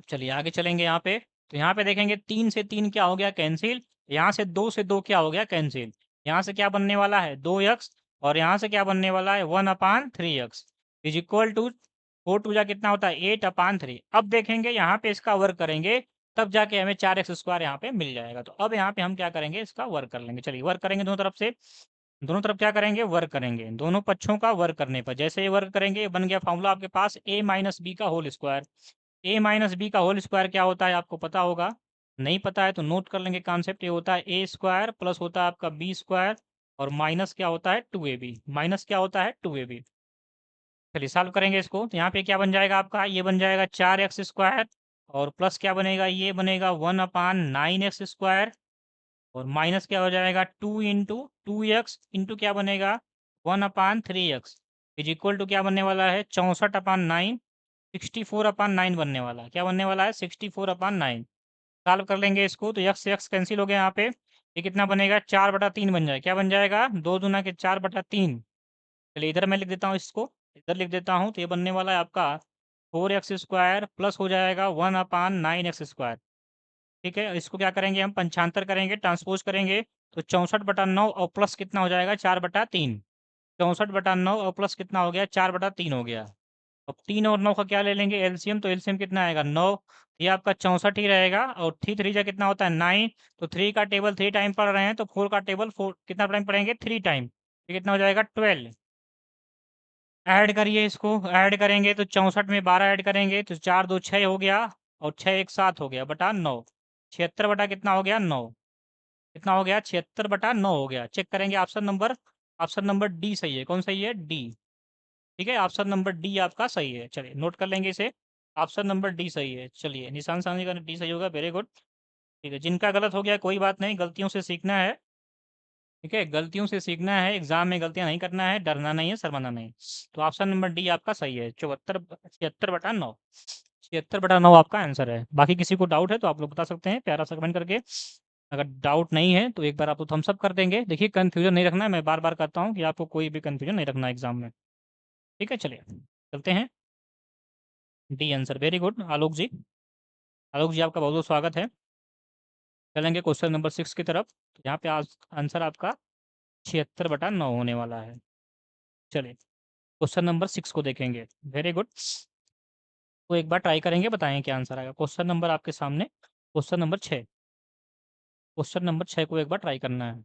चलिए आगे चलेंगे यहाँ पे। तो यहाँ पे देखेंगे 3 से 3 क्या हो गया, कैंसिल। यहाँ से 2 से 2 क्या हो गया, कैंसिल। यहाँ से क्या बनने वाला है, 2x। और यहाँ से क्या बनने वाला है, 1/3x इज इक्वल टू 4 जा कितना होता है, 8/3। अब देखेंगे यहाँ पे इसका वर्क करेंगे, तब जाके हमें 4x स्क्वायर यहाँ पे मिल जाएगा। तो अब यहाँ पे हम क्या करेंगे, इसका वर्क कर लेंगे। चलिए वर्क करेंगे दोनों तरफ से। दोनों तरफ क्या करेंगे, वर्क करेंगे। दोनों पक्षों का वर्क करने पर जैसे ये वर्क करेंगे, बन गया फॉर्मूला आपके पास a माइनस बी का होल स्क्वायर। ए माइनस बी का होल स्क्वायर क्या होता है, आपको पता होगा। नहीं पता है तो नोट कर लेंगे कॉन्सेप्ट। ये होता है ए स्क्वायर प्लस होता है आपका बी स्क्वायर और माइनस क्या होता है 2ab। माइनस क्या होता है 2ab। चलिए सॉल्व करेंगे इसको। तो यहाँ पे क्या बन जाएगा आपका, ये बन जाएगा 4x स्क्वायर और प्लस क्या बनेगा, ये बनेगा 1/9x स्क्वायर। और माइनस क्या हो जाएगा 2 इंटू 2x इंटू क्या बनेगा 1/3x इज इक्वल टू क्या बनने वाला है 64/9। 64/9 बनने वाला है। क्या बनने वाला है, 64/9। सॉल्व कर लेंगे इसको तो x से x कैंसिल हो गया यहाँ पे। ये कितना बनेगा, 4/3 बन जाएगा। क्या बन जाएगा, 2 दूना के 4/3। चलिए इधर मैं लिख देता हूँ इसको, इधर लिख देता हूँ। तो ये बनने वाला है आपका 4x स्क्वायर प्लस हो जाएगा 1/9x स्क्वायर। ठीक है, इसको क्या करेंगे हम, पंचांतर करेंगे, ट्रांसपोज करेंगे। तो 64/9 और प्लस कितना हो जाएगा 4/3। 64/9 और प्लस कितना हो गया 4/3 हो गया। अब 3 और 9 का क्या ले लेंगे एलसीएम, तो एलसीएम कितना आएगा 9। ये आपका 64 ही रहेगा और 3 जा कितना होता है 9। तो 3 का टेबल 3 टाइम पढ़ रहे हैं तो 4 का टेबल 4 कितना टाइम पढ़ेंगे 3 टाइम। ये कितना हो जाएगा 12। ऐड करिए इसको, ऐड करेंगे तो 64 में 12 ऐड करेंगे तो 4 2 6 हो गया और 6 1 7 हो गया बटा 9। 76 बटा कितना हो गया 9। कितना हो गया 76/9 हो गया। चेक करेंगे ऑप्शन नंबर डी सही है। कौन सही है, डी। ठीक है, ऑप्शन नंबर डी आपका सही है। चलिए नोट कर लेंगे इसे, ऑप्शन नंबर डी सही है। चलिए निशान साहनी का डी सही होगा, वेरी गुड। ठीक है, जिनका गलत हो गया कोई बात नहीं, गलतियों से सीखना है। ठीक है, गलतियों से सीखना है, एग्जाम में गलतियां नहीं करना है, डरना नहीं है, शर्माना नहीं। तो ऑप्शन नंबर डी आपका सही है, 76/9। 76/9 आपका आंसर है। बाकी किसी को डाउट है तो आप लोग बता सकते हैं प्यारा सा कमेंट करके। अगर डाउट नहीं है तो एक बार आप लोग थम्स अप कर देंगे। देखिए कंफ्यूजन नहीं रखना है, मैं बार बार कहता हूँ कि आपको कोई भी कंफ्यूजन नहीं रखना एग्जाम में। ठीक है, चलिए चलते हैं। डी आंसर, वेरी गुड आलोक जी। आलोक जी आपका बहुत बहुत स्वागत है। चलेंगे क्वेश्चन नंबर 6 की तरफ। तो यहाँ पे आंसर आपका 76/9 होने वाला है। चलिए क्वेश्चन नंबर 6 को देखेंगे। Very good. तो एक बार ट्राई करेंगे, बताएं क्या आंसर आएगा। क्वेश्चन नंबर आपके सामने, क्वेश्चन नंबर 6। क्वेश्चन नंबर 6 को एक बार ट्राई करना है।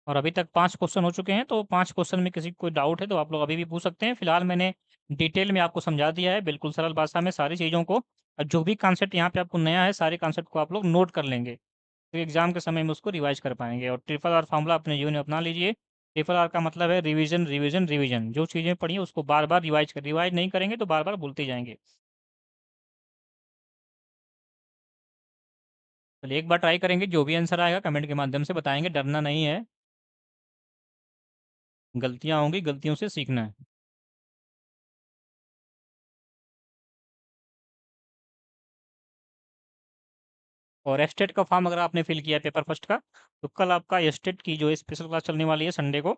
और अभी तक 5 क्वेश्चन हो चुके हैं, तो 5 क्वेश्चन में किसी को कोई डाउट है तो आप लोग अभी भी पूछ सकते हैं। फिलहाल मैंने डिटेल में आपको समझा दिया है, बिल्कुल सरल भाषा में सारी चीज़ों को। और जो भी कॉन्सेप्ट यहाँ पे आपको नया है, सारे कॉन्सेप्ट को आप लोग नोट कर लेंगे, तो एग्जाम के समय में उसको रिवाइज कर पाएंगे। और ट्रिपल आर फार्मूला अपने जीवन में अपना लीजिए। ट्रिपल आर का मतलब है रिवीजन रिवीजन रिवीजन। जो चीज़ें पढ़ी हैं उसको बार बार रिवाइज नहीं करेंगे तो बार बार भूलते जाएंगे। चलिए एक बार ट्राई करेंगे, जो भी आंसर आएगा कमेंट के माध्यम से बताएंगे, डरना नहीं है। गलतियाँ होंगी, गलतियों से सीखना है। और एस्टेट का फॉर्म अगर आपने फिल किया है पेपर फर्स्ट का, तो कल आपका एस्टेट की जो स्पेशल क्लास चलने वाली है संडे को,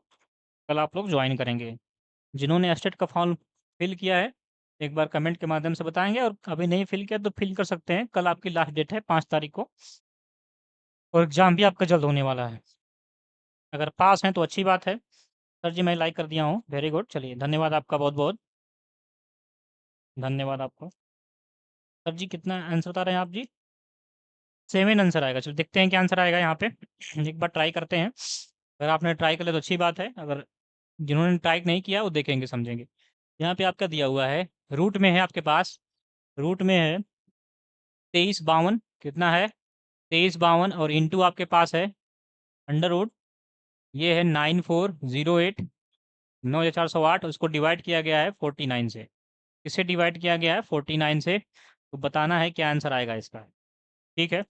कल आप लोग ज्वाइन करेंगे। जिन्होंने एस्टेट का फॉर्म फिल किया है एक बार कमेंट के माध्यम से बताएंगे, और अभी नहीं फिल किया तो फिल कर सकते हैं। कल आपकी लास्ट डेट है 5 तारीख को, और एग्जाम भी आपका जल्द होने वाला है। अगर पास हैं तो अच्छी बात है। सर जी मैं लाइक कर दिया हूँ, वेरी गुड। चलिए धन्यवाद आपका, बहुत बहुत धन्यवाद आपको। सर जी कितना आंसर बता रहे हैं आप जी? 7 आंसर आएगा। चलो देखते हैं क्या आंसर आएगा यहाँ पे। एक बार ट्राई करते हैं। अगर आपने ट्राई कर लिया तो अच्छी बात है, अगर जिन्होंने ट्राई नहीं किया वो देखेंगे समझेंगे। यहाँ पे आपका दिया हुआ है, रूट में है आपके पास, रूट में है 2352। कितना है? 2352, और इंटू आपके पास है अंडर रूट, ये है 9408, 9408। उसको डिवाइड किया गया है 49 से। किससे डिवाइड किया गया है? 49 से। तो बताना है क्या आंसर आएगा इसका। ठीक है,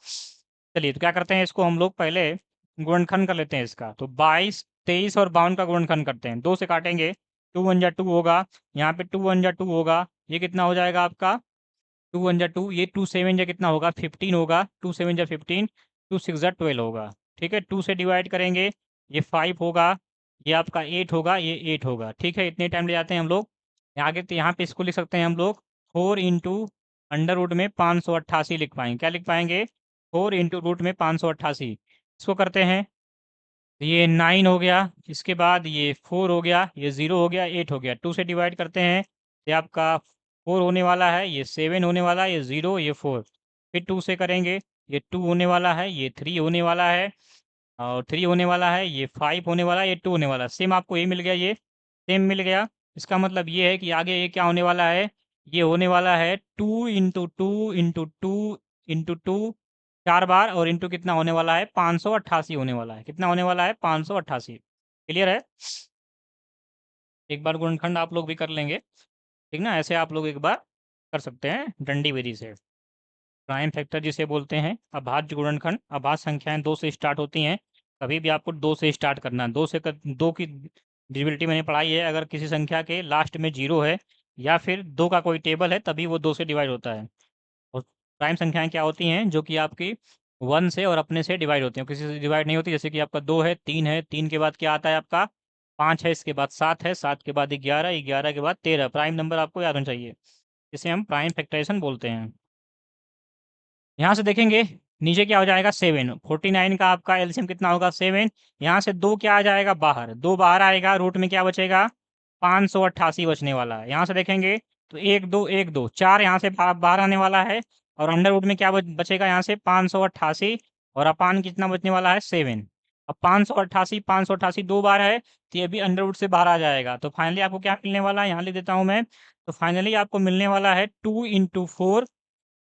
चलिए तो क्या करते हैं, इसको हम लोग पहले गुणनखंड कर लेते हैं इसका। तो 22, 23 और 52 का गुणनखंड करते हैं। 2 से काटेंगे, 2 वन जा 2 होगा, यहाँ पे 2 वन जा 2 होगा, ये कितना हो जाएगा आपका 2 वन जा 2, ये 2 7 जा कितना होगा 15 होगा, 2 7 जा 15, 2 6 जा 12 होगा। ठीक है, 2 से डिवाइड करेंगे, ये 5 होगा, ये आपका 8 होगा, ये 8 होगा। ठीक है, इतने टाइम ले जाते हैं हम लोग। आगे तो यहाँ पे इसको लिख सकते हैं हम लोग 4 इंटू अंडर रूट में 588 लिख पाएंगे। क्या लिख पाएंगे? 4 इंटू रूट में 588। इसको करते हैं, तो ये 9 हो गया, इसके बाद ये 4 हो गया, ये 0 हो गया, 8 हो गया। 2 से डिवाइड करते हैं, ये आपका 4 होने वाला है, ये 7 होने वाला है, ये 0, ये 4। फिर 2 से करेंगे, ये 2 होने वाला है, ये 3 होने वाला है, और 3 होने वाला है, ये 5 होने वाला है, ये 2 होने वाला है। सेम आपको ये मिल गया, ये सेम मिल गया। इसका मतलब ये है कि आगे ये क्या होने वाला है, ये होने वाला है 2 इंटू 2 इंटू 2 इंटू 2, 4 बार, और इंटू कितना होने वाला है 588 होने वाला है। कितना होने वाला है 588। क्लियर है? एक बार गुणनखंड आप लोग भी कर लेंगे, ठीक ना? ऐसे आप लोग एक बार कर सकते हैं डंडी विधि से। प्राइम फैक्टर जिसे बोलते हैं, अभाज्य गुणनखंड। अभाज्य संख्याएं 2 से स्टार्ट होती हैं, कभी भी आपको 2 से स्टार्ट करना है। 2 की डिविजिबिलिटी मैंने पढ़ाई है, अगर किसी संख्या के लास्ट में 0 है या फिर 2 का कोई टेबल है तभी वो 2 से डिवाइड होता है। और प्राइम संख्याएं क्या होती हैं? जो कि आपकी 1 से और अपने से डिवाइड होती हैं, किसी से डिवाइड नहीं होती। जैसे कि आपका 2 है, 3 है, 3 के बाद क्या आता है आपका 5 है, इसके बाद 7 है, 7 के बाद 11, 11 के बाद 13। प्राइम नंबर आपको याद होना चाहिए, इसे हम प्राइम फैक्टराइजेशन बोलते हैं। यहाँ से देखेंगे नीचे क्या हो जाएगा 7, 49 का आपका एलसीएम कितना होगा 7। यहाँ से 2 क्या आ जाएगा बाहर, 2 बाहर आएगा, रूट में क्या बचेगा 588 बचने वाला है। यहाँ से देखेंगे तो 1 2 1 2 4 यहाँ से बाहर आने वाला है, और अंडर रूट में क्या बचेगा यहाँ से 588, और अपान कितना बचने वाला है 7। अब 588 588 2 बार है, तो ये भी अंडर रूट से बाहर आ जाएगा। तो फाइनली आपको क्या मिलने वाला है, यहाँ लिख देता हूँ मैं। तो फाइनली आपको मिलने वाला है 2 इंटू 4,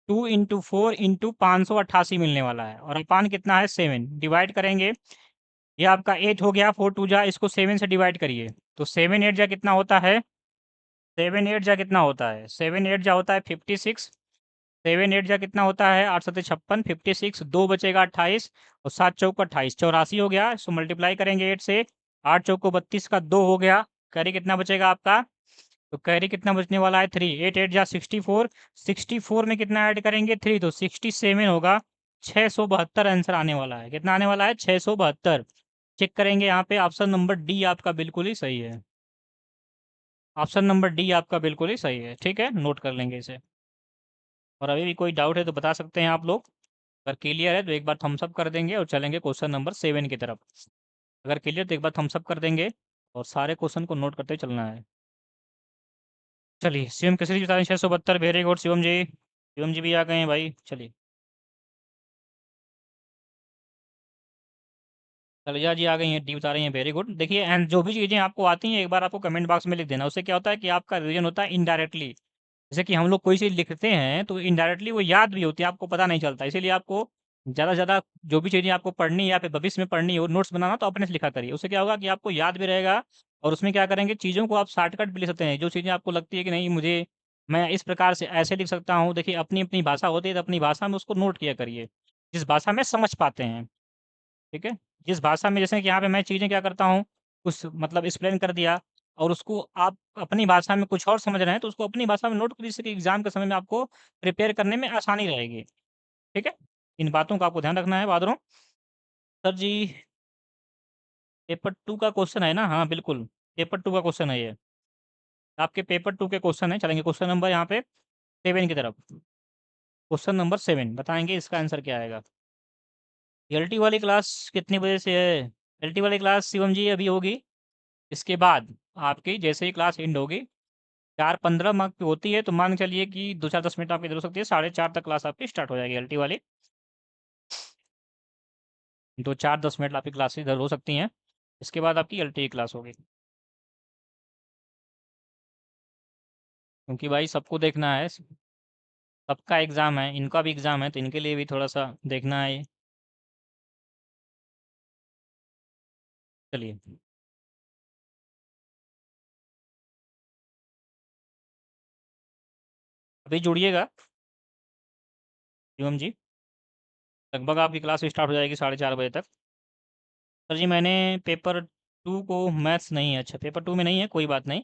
2 इंटू 4 इंटू 588 मिलने वाला है, और अपान कितना है 7। डिवाइड करेंगे, ये आपका 8 हो गया, 4 टू जा, इसको 7 से डिवाइड करिए, तो 7 8 जा कितना होता है, 7 8 जा कितना होता है, 7 8 जा होता है 56। 7 8 जा कितना होता है 8 7 56, 56, 2 बचेगा 28, और 7 चौक 28, 84 हो गया। इसको मल्टीप्लाई करेंगे 8 से, 8 चौक 32 का 2 हो गया। कैरी कितना बचेगा आपका, तो कैरी कितना बचने वाला है 3। 8 8 जा 64, 64 में कितना ऐड करेंगे 3, तो 67 होगा। 672 आंसर आने वाला है। कितना आने वाला है 672। चेक करेंगे यहाँ पे, ऑप्शन नंबर डी आपका बिल्कुल ही सही है। ऑप्शन नंबर डी आपका बिल्कुल ही सही है। ठीक है, नोट कर लेंगे इसे। और अभी भी कोई डाउट है तो बता सकते हैं आप लोग। अगर क्लियर है तो एक बार थम्स अप कर देंगे और चलेंगे क्वेश्चन नंबर 7 की तरफ। अगर क्लियर तो एक बार थम्स अप कर देंगे और सारे क्वेश्चन को नोट करते चलना है। चलिए, शिवम किसी बता 672, वेरी गुड शिवम जी। शिवम जी भी आ गए हैं भाई, चलिए। तलजा जी आ गई हैं, डी बता रही हैं, वेरी गुड। देखिए, एंड जो भी चीज़ें आपको आती हैं एक बार आपको कमेंट बॉक्स में लिख देना। उससे क्या होता है कि आपका रिवीजन होता है इनडायरेक्टली। जैसे कि हम लोग कोई चीज़ लिखते हैं तो इनडायरेक्टली वो याद भी होती है, आपको पता नहीं चलता। इसीलिए आपको ज़्यादा से ज़्यादा जो भी चीज़ें आपको पढ़नी है या फिर भविष्य में पढ़नी हो, नोट्स बनाना तो अपने से लिखा करिए। उससे क्या होगा कि आपको याद भी रहेगा और उसमें क्या करेंगे, चीज़ों को आप शॉर्टकट भी लिख सकते हैं। जो चीज़ें आपको लगती है कि नहीं मुझे, मैं इस प्रकार से ऐसे लिख सकता हूँ, देखिए अपनी अपनी भाषा होती है तो अपनी भाषा में उसको नोट किया करिए, जिस भाषा में समझ पाते हैं। ठीक है? जिस भाषा में, जैसे कि यहाँ पे मैं चीज़ें क्या करता हूँ, कुछ मतलब एक्सप्लेन कर दिया और उसको आप अपनी भाषा में कुछ और समझ रहे हैं, तो उसको अपनी भाषा में नोट कर, जिससे कि एग्ज़ाम के समय में आपको प्रिपेयर करने में आसानी रहेगी। ठीक है? इन बातों का आपको ध्यान रखना है बहादुरों। सर जी, पेपर 2 का क्वेश्चन है ना? हाँ, बिल्कुल, पेपर 2 का क्वेश्चन है ये। आपके पेपर 2 के क्वेश्चन हैं, चलेंगे क्वेश्चन नंबर यहाँ पे 7 की तरफ। क्वेश्चन नंबर 7 बताएँगे इसका आंसर क्या आएगा। एलटी वाली क्लास कितने बजे से है? एलटी वाली क्लास शिवम जी अभी होगी। इसके बाद आपकी जैसे ही क्लास एंड होगी, 4:15 मार्क की होती है, तो मान के चलिए कि 2-4-10 मिनट आपकी इधर हो सकती है, 4:30 तक क्लास आपकी स्टार्ट हो जाएगी एलटी वाली। 2-4-10 मिनट आपकी क्लास इधर हो सकती हैं। इसके बाद आपकी एलटी की क्लास होगी। क्योंकि भाई सबको देखना है, सबका एग्ज़ाम है, इनका भी एग्ज़ाम है, तो इनके लिए भी थोड़ा-सा देखना है ये। चलिए, अभी जुड़िएगा शिवम जी, लगभग आपकी क्लास स्टार्ट हो जाएगी 4:30 बजे तक। सर जी, मैंने पेपर 2 को, मैथ्स नहीं है, अच्छा पेपर 2 में नहीं है, कोई बात नहीं।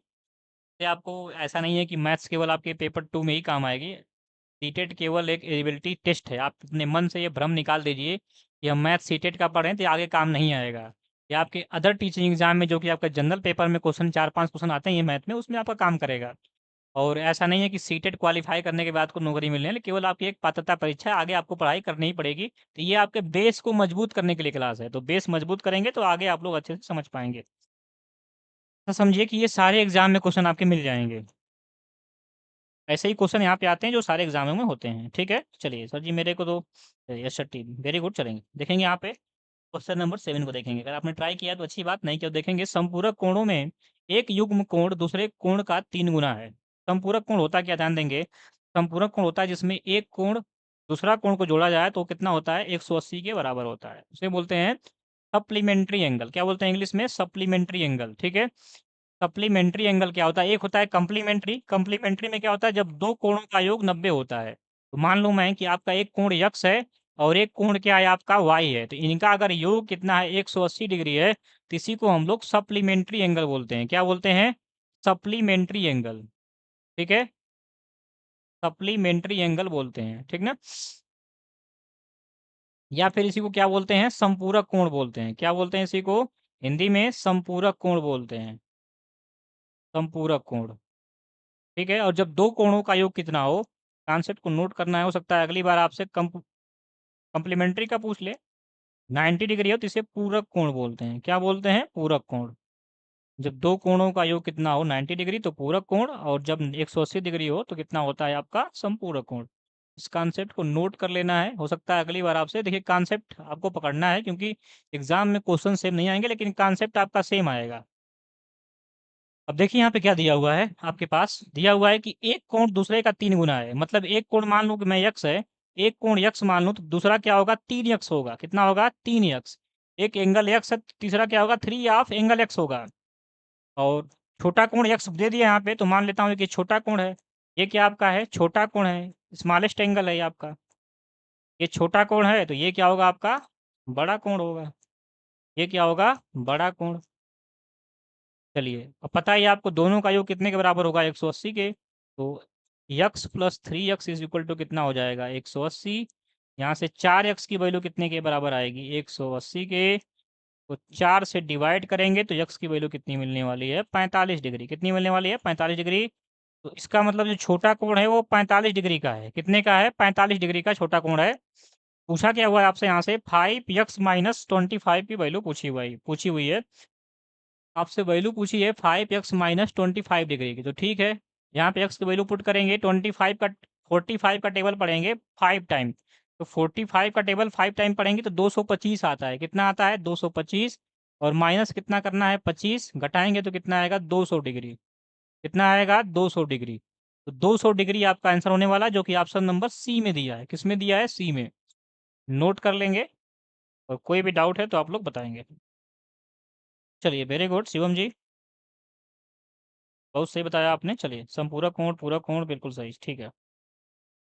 ये आपको ऐसा नहीं है कि मैथ्स केवल आपके पेपर 2 में ही काम आएगी। सीटेट केवल एक एलिजिबिलिटी टेस्ट है। आप अपने मन से ये भ्रम निकाल दीजिए कि हम मैथ सीटेट का पढ़ें तो ये आगे काम नहीं आएगा। या आपके अदर टीचिंग एग्जाम में जो कि आपका जनरल पेपर में क्वेश्चन 4-5 क्वेश्चन आते हैं ये मैथ में, उसमें आपका काम करेगा। और ऐसा नहीं है कि सीटेट क्वालिफाई करने के बाद को नौकरी मिलने है, केवल आपकी एक पात्रता परीक्षा है, आगे आपको पढ़ाई करनी ही पड़ेगी। तो ये आपके बेस को मजबूत करने के लिए क्लास है। तो बेस मजबूत करेंगे तो आगे आप लोग अच्छे से समझ पाएंगे। तो समझिए कि ये सारे एग्जाम में क्वेश्चन आपके मिल जाएंगे। ऐसे ही क्वेश्चन यहाँ पे आते हैं जो सारे एग्जामों में होते हैं। ठीक है, चलिए सर जी, मेरे को तो yes sir, team very good. चलेंगे देखेंगे यहाँ पे क्वेश्चन नंबर 7 को देखेंगे। अगर आपने ट्राई किया तो अच्छी बात, नहीं किया तो देखेंगे। संपूरक कोणों में एक युग्म कोण दूसरे कोण का 3 गुना है। संपूरक कोण होता क्या, ध्यान देंगे। संपूरक कोण होता है जिसमें एक कोण दूसरा कोण को जोड़ा जाए तो कितना होता है, 180 के बराबर होता है। उसे बोलते हैं सप्लीमेंट्री एंगल। क्या बोलते हैं इंग्लिश में? Supplementary angle. ठीक है, सप्लीमेंट्री एंगल क्या होता है, एक होता है कंप्लीमेंट्री। कंप्लीमेंट्री में क्या होता है, जब दो कोणों का योग 90 होता है। तो मान लो मैं कि आपका एक कोण यक्स है और एक कोण क्या है आपका वाई है, तो इनका अगर योग कितना है, 180 डिग्री है, तो इसी को हम लोग सप्लीमेंट्री एंगल बोलते हैं। क्या बोलते हैं? Supplementary angle. ठीक है, सप्लीमेंट्री एंगल बोलते हैं, ठीक ना। या फिर इसी को क्या बोलते हैं, संपूरक कोण बोलते हैं। क्या बोलते हैं इसी को? हिंदी में संपूरक कोण बोलते हैं, संपूरक कोण। ठीक है, और जब दो कोणों का योग कितना हो, कॉन्सेप्ट को नोट करना है। हो सकता है अगली बार आपसे कंप्लीमेंट्री का पूछ ले। 90 डिग्री हो तो इसे पूरक कोण बोलते हैं। क्या बोलते हैं? पूरक कोण। जब दो कोणों का योग कितना हो 90 डिग्री तो पूरक कोण, और जब 180 डिग्री हो तो कितना होता है आपका संपूरक कोण। इस कॉन्सेप्ट को नोट कर लेना है। हो सकता है अगली बार आपसे, देखिए कॉन्सेप्ट आपको पकड़ना है, क्योंकि एग्जाम में क्वेश्चन सेम नहीं आएंगे लेकिन कॉन्सेप्ट आपका सेम आएगा। अब देखिए यहाँ पे क्या दिया हुआ है, आपके पास दिया हुआ है कि एक कोण दूसरे का 3 गुना है। मतलब एक कोण मान लो कि मैं यक्स है, एक कोण यक्स मान लो, तो दूसरा क्या होगा, 3 यक्स होगा। कितना होगा? 3 यक्स। एक एंगल यक्स है, तीसरा क्या होगा, 3 ऑफ एंगल यक्स होगा। और छोटा कोण यक्स दे दिया यहाँ पे, तो मान लेता हूँ कि छोटा कोण है। ये क्या आपका है? छोटा कोण है, स्मॉलेस्ट एंगल है ये आपका। ये छोटा कोण है तो ये क्या होगा आपका? बड़ा कोण होगा। ये क्या होगा? बड़ा कोण। चलिए, अब पता है आपको दोनों का योग कितने के बराबर होगा, 180 के। तो x plus 3 x is equal to कितना हो जाएगा, 180। यहाँ से 4 एक्स की वैल्यू कितने के बराबर आएगी, 180 के। तो 4 से डिवाइड करेंगे तो यक्स की वैल्यू कितनी मिलने वाली है, 45 डिग्री। कितनी मिलने वाली है? 45 डिग्री। तो इसका मतलब जो छोटा कोण है वो 45 डिग्री का है। कितने का है? 45 डिग्री का छोटा कोण है। पूछा क्या हुआ है आपसे यहाँ से 5x माइनस 25 की वैल्यू पूछी हुई है आपसे। वैल्यू पूछी है 5x माइनस 25 डिग्री की। तो ठीक है, यहाँ पे x की वैल्यू पुट करेंगे 45 का टेबल पढ़ेंगे 5 टाइम। तो 45 का टेबल 5 टाइम पढ़ेंगे तो 225 आता है। कितना आता है? 225। और माइनस कितना करना है? 25। घटाएंगे तो कितना आएगा? 200 डिग्री। कितना आएगा? 200 डिग्री। तो 200 डिग्री आपका आंसर होने वाला है, जो कि ऑप्शन नंबर सी में दिया है। किस में दिया है? सी में। नोट कर लेंगे, और कोई भी डाउट है तो आप लोग बताएंगे। चलिए, वेरी गुड शिवम जी, बहुत सही बताया आपने। चलिए, समपूरक पूरक कोण बिल्कुल सही, ठीक है।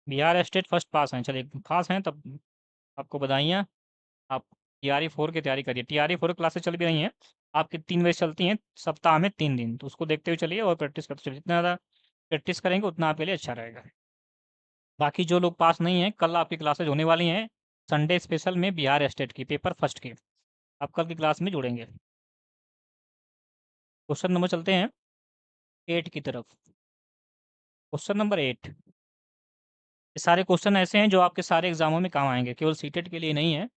बिहार स्टेट फर्स्ट पास हैं। चलिए, पास हैं तब आपको बधाइयाँ। आप TRE 4 की तैयारी करिए। TRE 4 क्लासेस चल भी रही हैं आपकी, 3 बजे चलती हैं सप्ताह में 3 दिन। तो उसको देखते हुए चलिए और प्रैक्टिस करते चलिए। जितना ज़्यादा प्रैक्टिस करेंगे उतना आपके लिए अच्छा रहेगा। बाकी जो लोग पास नहीं हैं, कल आपकी क्लासेज होने वाली हैं संडे स्पेशल में, बिहार स्टेट की पेपर फर्स्ट के। आप कल की क्लास में जुड़ेंगे। क्वेश्चन नंबर चलते हैं 8 की तरफ। Question number 8। ये सारे क्वेश्चन ऐसे हैं जो आपके सारे एग्जामों में काम आएंगे, केवल सीटेट के लिए नहीं है।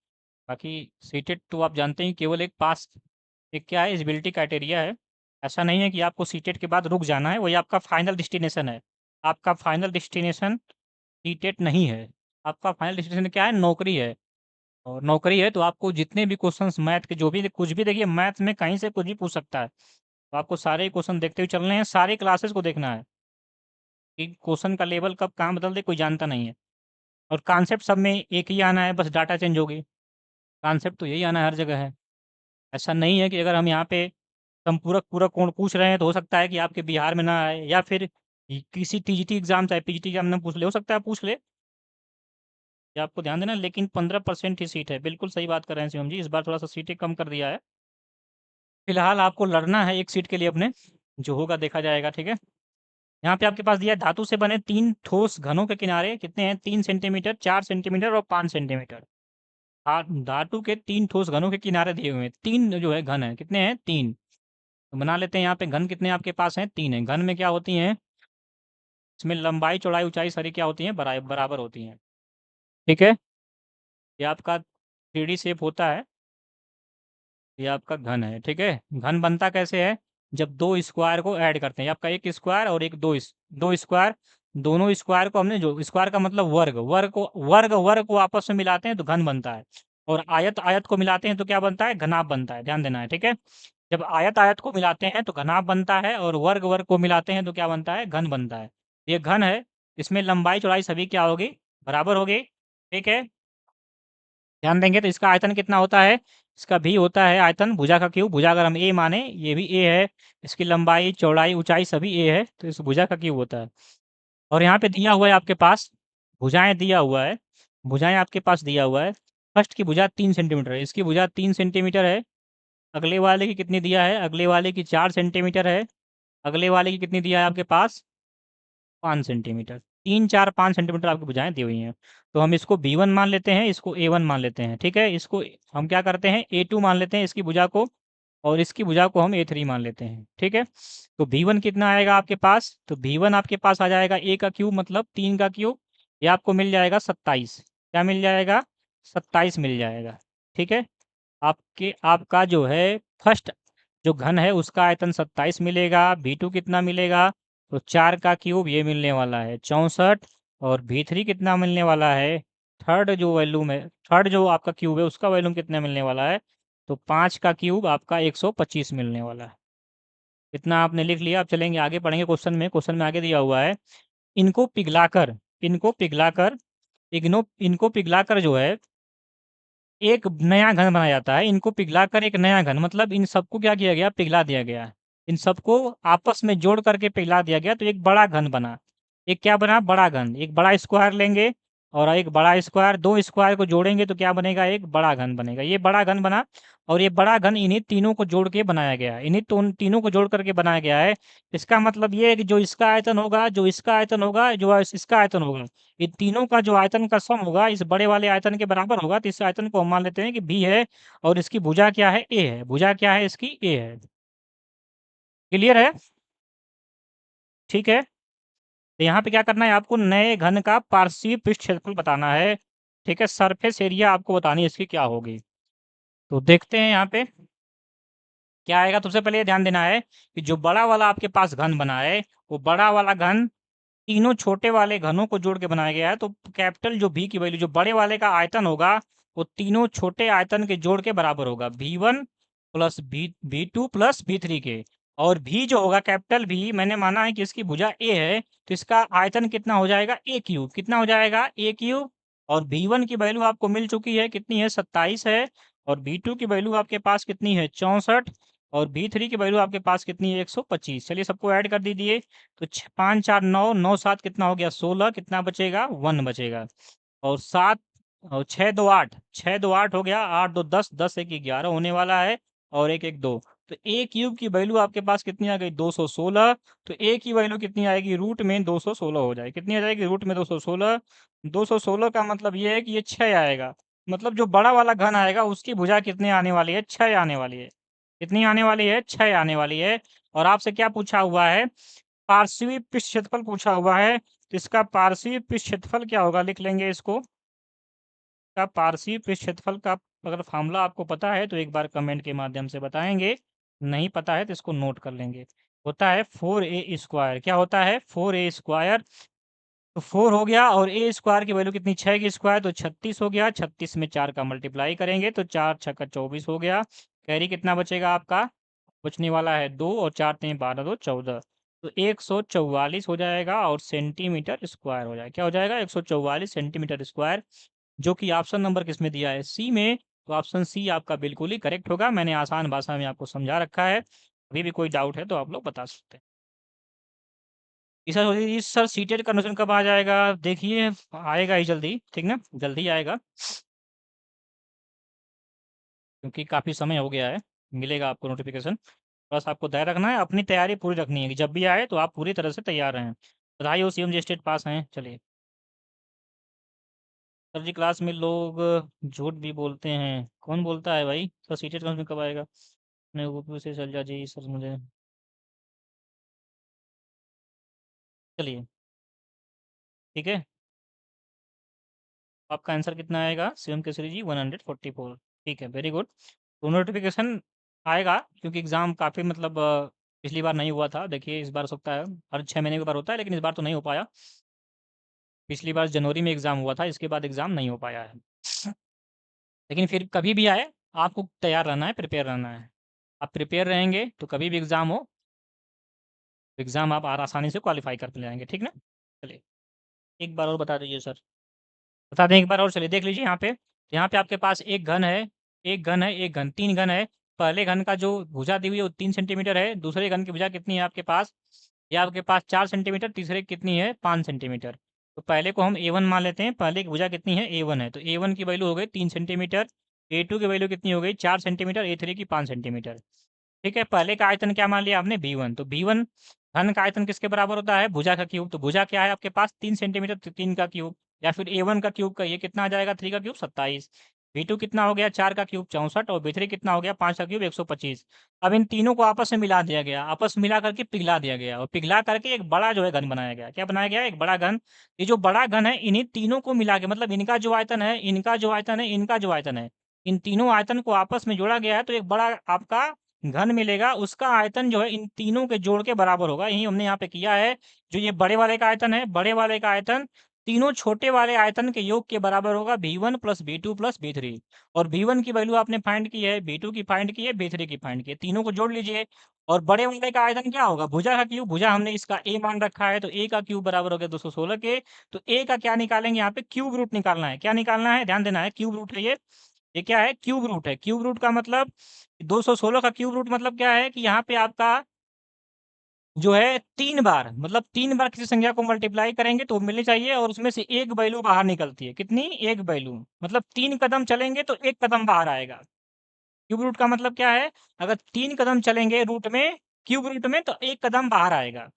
बाकी सीटेट तो आप जानते हैं केवल एक पास, एक क्या है, एलिजिबिलिटी क्राइटेरिया है। ऐसा नहीं है कि आपको सीटेट के बाद रुक जाना है, वही आपका फाइनल डेस्टिनेशन है। आपका फाइनल डेस्टिनेशन सीटेट नहीं है। आपका फाइनल डेस्टिनेशन क्या है? नौकरी है। और नौकरी है तो आपको जितने भी क्वेश्चंस मैथ के, जो भी कुछ भी, देखिए मैथ में कहीं से कुछ भी पूछ सकता है। तो आपको सारे क्वेश्चन देखते हुए चलने हैं, सारे क्लासेस को देखना है कि क्वेश्चन का लेवल कब कहाँ बदल दे, कोई जानता नहीं है। और कॉन्सेप्ट सब में एक ही आना है, बस डाटा चेंज होगी। कॉन्सेप्ट तो यही आना है हर जगह है। ऐसा नहीं है कि अगर हम यहाँ पे संपूरक पूरक कोण पूछ रहे हैं तो हो सकता है कि आपके बिहार में ना आए, या फिर किसी TGT एग्जाम चाहे PGT एग्जाम में पूछ ले, हो सकता है पूछ ले। ये आपको ध्यान देना। लेकिन 15% ही सीट है। बिल्कुल सही बात कर रहे हैं शिवम जी, इस बार थोड़ा सा सीटें कम कर दिया है। फिलहाल आपको लड़ना है एक सीट के लिए अपने, जो होगा देखा जाएगा, ठीक है। यहाँ पे आपके पास दिया है धातु से बने 3 ठोस घनों के किनारे कितने हैं? 3 सेंटीमीटर, 4 सेंटीमीटर और 5 सेंटीमीटर। धातु के 3 ठोस घनों के किनारे दिए हुए हैं। 3 जो है घन है, कितने हैं? 3। तो बना लेते हैं। यहाँ पे घन कितने आपके पास हैं? 3 है। घन में क्या होती हैं? इसमें लंबाई चौड़ाई ऊंचाई सारी क्या होती हैं? बराबर होती हैं, ठीक है। ये आपका 3D शेप होता है। ये आपका घन है, ठीक है। घन बनता कैसे है? जब दो स्क्वायर को ऐड करते हैं। आपका एक स्क्वायर और एक दो स्क्वायर, दोनों स्क्वायर को हमने, जो स्क्वायर का मतलब वर्ग को आपस में मिलाते हैं तो घन बनता है। और आयत आयत को मिलाते हैं तो क्या बनता है? घनाभ बनता है। ध्यान देना है, ठीक है। जब आयत आयत को मिलाते हैं तो घनाभ बनता है, और वर्ग वर्ग को मिलाते हैं तो क्या बनता है? घन बनता है। ये घन है। इसमें लंबाई चौड़ाई सभी क्या होगी? बराबर होगी, ठीक है। ध्यान देंगे तो इसका आयतन कितना होता है? इसका भी होता है आयतन भुजा का क्यूब। भुजा अगर हम ए माने, ये भी ए है। इसकी लंबाई चौड़ाई ऊंचाई सभी ए है, तो इस भुजा का क्यूब होता है। और यहाँ पे दिया हुआ है आपके पास, भुजाएं दिया हुआ है। भुजाएं आपके पास दिया हुआ है। फर्स्ट की भुजा 3 सेंटीमीटर है, इसकी भुजा 3 सेंटीमीटर है। अगले वाले की कितनी दिया है? अगले वाले की 4 सेंटीमीटर है। अगले वाले की कितनी दिया है आपके पास? 5 सेंटीमीटर। 3 4 5 सेंटीमीटर आपकी भुजाएं दी हुई हैं। तो हम इसको B1 मान लेते हैं, इसको A1 मान लेते हैं, ठीक है। इसको हम क्या करते हैं? A2 मान लेते हैं इसकी भुजा को, और इसकी भुजा को हम A3 मान लेते हैं, ठीक है। तो B1 कितना आएगा आपके पास? तो B1 आपके पास आ जाएगा A का क्यूब, मतलब 3 का क्यूब। ये आपको मिल जाएगा 27। क्या मिल जाएगा? 27 मिल जाएगा, ठीक है। आपका जो है फर्स्ट जो घन है उसका आयतन 27 मिलेगा। B2 कितना मिलेगा? तो 4 का क्यूब ये मिलने वाला है 64। और B3 कितना मिलने वाला है? थर्ड जो आपका क्यूब है उसका वैल्यूम कितना मिलने वाला है? तो 5 का क्यूब आपका 125 मिलने वाला है। इतना आपने लिख लिया। अब चलेंगे आगे, पढ़ेंगे क्वेश्चन में आगे दिया हुआ है, इनको पिघलाकर इनको पिघलाकर इनको पिघलाकर जो है एक नया घन बनाया जाता है। इनको पिघलाकर एक नया घन, मतलब इन सबको क्या किया गया? पिघला दिया गया। इन सबको आपस में जोड़ करके पिघला दिया गया, तो एक बड़ा घन बना। एक क्या बना? बड़ा घन। एक बड़ा स्क्वायर लेंगे, और एक बड़ा स्क्वायर, दो स्क्वायर को जोड़ेंगे तो क्या बनेगा? एक बड़ा घन बनेगा। ये बड़ा घन बना। और ये बड़ा घन इन्हीं तीनों को जोड़ के बनाया गया है। इन्हीं तीनों को जोड़ करके बनाया गया है। इसका मतलब ये है कि जो इसका आयतन होगा, जो इसका आयतन होगा, जो इसका आयतन होगा, इन तीनों का जो आयतन का सम होगा इस बड़े वाले आयतन के बराबर होगा। तो इस आयतन को हम मान लेते हैं कि B है, और इसकी भुजा क्या है? A है। भुजा क्या है इसकी? A है। क्लियर है? ठीक है। तो यहाँ पे क्या करना है आपको? नए घन का पार्श्वीय पृष्ठ क्षेत्रफल बताना है। ठीक है, सरफेस एरिया आपको बतानी है इसकी क्या होगी। तो देखते हैं यहाँ पे क्या आएगा। सबसे पहले ये ध्यान देना है कि जो बड़ा वाला आपके पास घन बना है, वो बड़ा वाला घन तीनों छोटे वाले घनों को जोड़ के बनाया गया है। तो कैपिटल जो भी की वैल्यू, जो बड़े वाले का आयतन होगा, वो तीनों छोटे आयतन के जोड़ के बराबर होगा, V1 plus V2 plus V3 के। और भी जो होगा कैपिटल भी, मैंने माना है कि इसकी भुजा ए है, तो इसका आयतन कितना हो जाएगा, ए क्यूब। कितना हो जाएगा, ए क्यूब। और V1 की वैल्यू आपको मिल चुकी है, कितनी है, 27 है। और V2 की वैल्यू आपके पास कितनी है, 64। और V3 की वैल्यू आपके पास कितनी है, 125। चलिए सबको ऐड कर दीजिए। तो 5 4 9 9 7 कितना हो गया, 16। कितना बचेगा, 1 बचेगा। और 7 और 6 2 8, 6 2 8 हो गया, 8 2 10, 10 1 11 होने वाला है। और 1 1 2, तो ए क्यूब की वैल्यू आपके पास कितनी आ गई, 216। तो ए की वैल्यू कितनी आएगी, रूट में 216 हो जाएगी। कितनी आ जाएगी, रूट में 216। 216 का मतलब ये है कि ये 6 आएगा। मतलब जो बड़ा वाला घन आएगा उसकी भुजा कितनी आने वाली है, 6 आने वाली है। कितनी आने वाली है, 6 आने वाली है। और आपसे क्या पूछा हुआ है, पार्श्वी पृष्ठ क्षेत्रफल पूछा हुआ है। तो इसका पार्श्वी पृष्ठ क्षेत्रफल क्या होगा, लिख लेंगे इसको। का पार्श्वी पृष्ठ क्षेत्रफल का अगर फॉर्मूला आपको पता है तो एक बार कमेंट के माध्यम से बताएंगे, नहीं पता है तो इसको नोट कर लेंगे। होता है 4a²। क्या होता है, 4a²। तो 4 हो गया, और ए स्क्वायर की वैल्यू कितनी, 6 की स्क्वायर, तो 36 हो गया। 36 में 4 का मल्टीप्लाई करेंगे तो 4 छक्का 24 हो गया। कैरी कितना बचेगा आपका, बचने वाला है 2, और 4 3 12 2 14। तो 144 हो जाएगा, और सेंटीमीटर स्क्वायर हो जाएगा। क्या हो जाएगा, 144 सेंटीमीटर स्क्वायर। जो कि ऑप्शन नंबर किसमें दिया है, सी में। तो ऑप्शन सी आपका बिल्कुल ही करेक्ट होगा। मैंने आसान भाषा में आपको समझा रखा है। अभी भी कोई डाउट है तो आप लोग बता सकते हैं। सर सीटेट का नोटिफिकेशन कब आ जाएगा, देखिए आएगा ही जल्दी, ठीक ना, जल्दी आएगा। क्योंकि काफ़ी समय हो गया है, मिलेगा आपको नोटिफिकेशन। बस आपको धैर्य रखना है, अपनी तैयारी पूरी रखनी है कि जब भी आए तो आप पूरी तरह से तैयार रहें। बधाई हो, सीएम जी स्टेट पास हैं। चलिए सर जी, क्लास में लोग झूठ भी बोलते हैं, कौन बोलता है भाई, सर सीटेट का नोटिफिकेशन कब आएगा। नहीं, वो से चल जा जी सर मुझे। चलिए ठीक है, आपका आंसर कितना आएगा, शिवम केसरी जी 144। ठीक है, वेरी गुड। तो नोटिफिकेशन आएगा, क्योंकि एग्ज़ाम काफ़ी मतलब पिछली बार नहीं हुआ था। देखिए इस बार हो सकता है, हर 6 महीने के बार होता है, लेकिन इस बार तो नहीं हो पाया। पिछली बार जनवरी में एग्ज़ाम हुआ था, इसके बाद एग्ज़ाम नहीं हो पाया है। लेकिन फिर कभी भी आए, आपको तैयार रहना है, प्रिपेयर रहना है। आप प्रिपेयर रहेंगे तो कभी भी एग्ज़ाम हो, एग्ज़ाम आप आसानी से क्वालिफाई कर जाएंगे, ठीक ना। चलिए एक बार और बता दीजिए सर, बता दें एक बार और। चलिए देख लीजिए यहाँ पे आपके पास एक घन है, एक घन है, एक घन, 3 घन है। पहले घन का जो भुजा दी हुई है वो 3 सेंटीमीटर है। दूसरे घन की भुजा कितनी है आपके पास, ये आपके पास 4 सेंटीमीटर, तीसरे की कितनी है, 5 सेंटीमीटर। तो पहले को हम A1 मान लेते हैं, पहले की भुजा कितनी है, A1 है। तो A1 की वैल्यू हो गई 3 सेंटीमीटर, A2 की वैल्यू कितनी हो गई, 4 सेंटीमीटर, A3 की 5 सेंटीमीटर। ठीक है, पहले का आयतन क्या मान लिया आपने, B1। तो B1 घन का आयतन किसके बराबर होता है, भुजा का क्यूब। तो भुजा क्या है आपके पास, 3 सेंटीमीटर, तो 3 का क्यूब। या फिर A1 का क्यूब का ये कितना आ जाएगा, 3 का क्यूब 27। B2 कितना हो गया, 4 का क्यूब 64। और B3 कितना हो गया, 5 का क्यूब 125। अब इन तीनों को आपस में मिला दिया गया, आपस में मिला करके पिघला दिया गया, और पिघला करके एक बड़ा जो है घन बनाया गया। क्या बनाया गया, एक बड़ा घन। ये जो बड़ा घन है, इन्हीं तीनों को मिला के, मतलब इनका जो आयतन है, इनका जो आयतन है, इनका जो आयतन है, इन तीनों आयतन को आपस में जोड़ा गया है, तो एक बड़ा आपका घन मिलेगा। उसका आयतन जो है इन तीनों के जोड़ के बराबर होगा। यही हमने यहाँ पे किया है। जो ये बड़े वाले का आयतन है, बड़े वाले का आयतन तीनों छोटे वाले आयतन के योग के बराबर होगा, B1 plus B2 plus B3। और B1 की वैल्यू आपने फाइंड की है, B2 की फाइंड की है, B3 की फाइंड की है, तीनों को जोड़ लीजिए। और बड़े वाले का आयतन क्या होगा, भुजा का क्यूब। भुजा हमने इसका A मान रखा है, तो A का क्यूब बराबर हो गया 216 के। तो A का क्या निकालेंगे, यहाँ पे क्यूब रूट निकालना है। क्या निकालना है, ध्यान देना है, क्यूब रूट है ये क्या है, क्यूब रूट है। क्यूब रूट का मतलब 216 का क्यूब रूट मतलब क्या है कि यहाँ पे आपका जो है 3 बार, मतलब 3 बार किसी संख्या को मल्टीप्लाई करेंगे तो मिलनी चाहिए, और उसमें से एक वैल्यू बाहर निकलती है। कितनी, एक वैल्यू। मतलब 3 कदम चलेंगे तो एक कदम बाहर आएगा। क्यूब रूट का मतलब क्या है, अगर 3 कदम चलेंगे रूट में, क्यूब रूट में, तो एक कदम बाहर आएगा।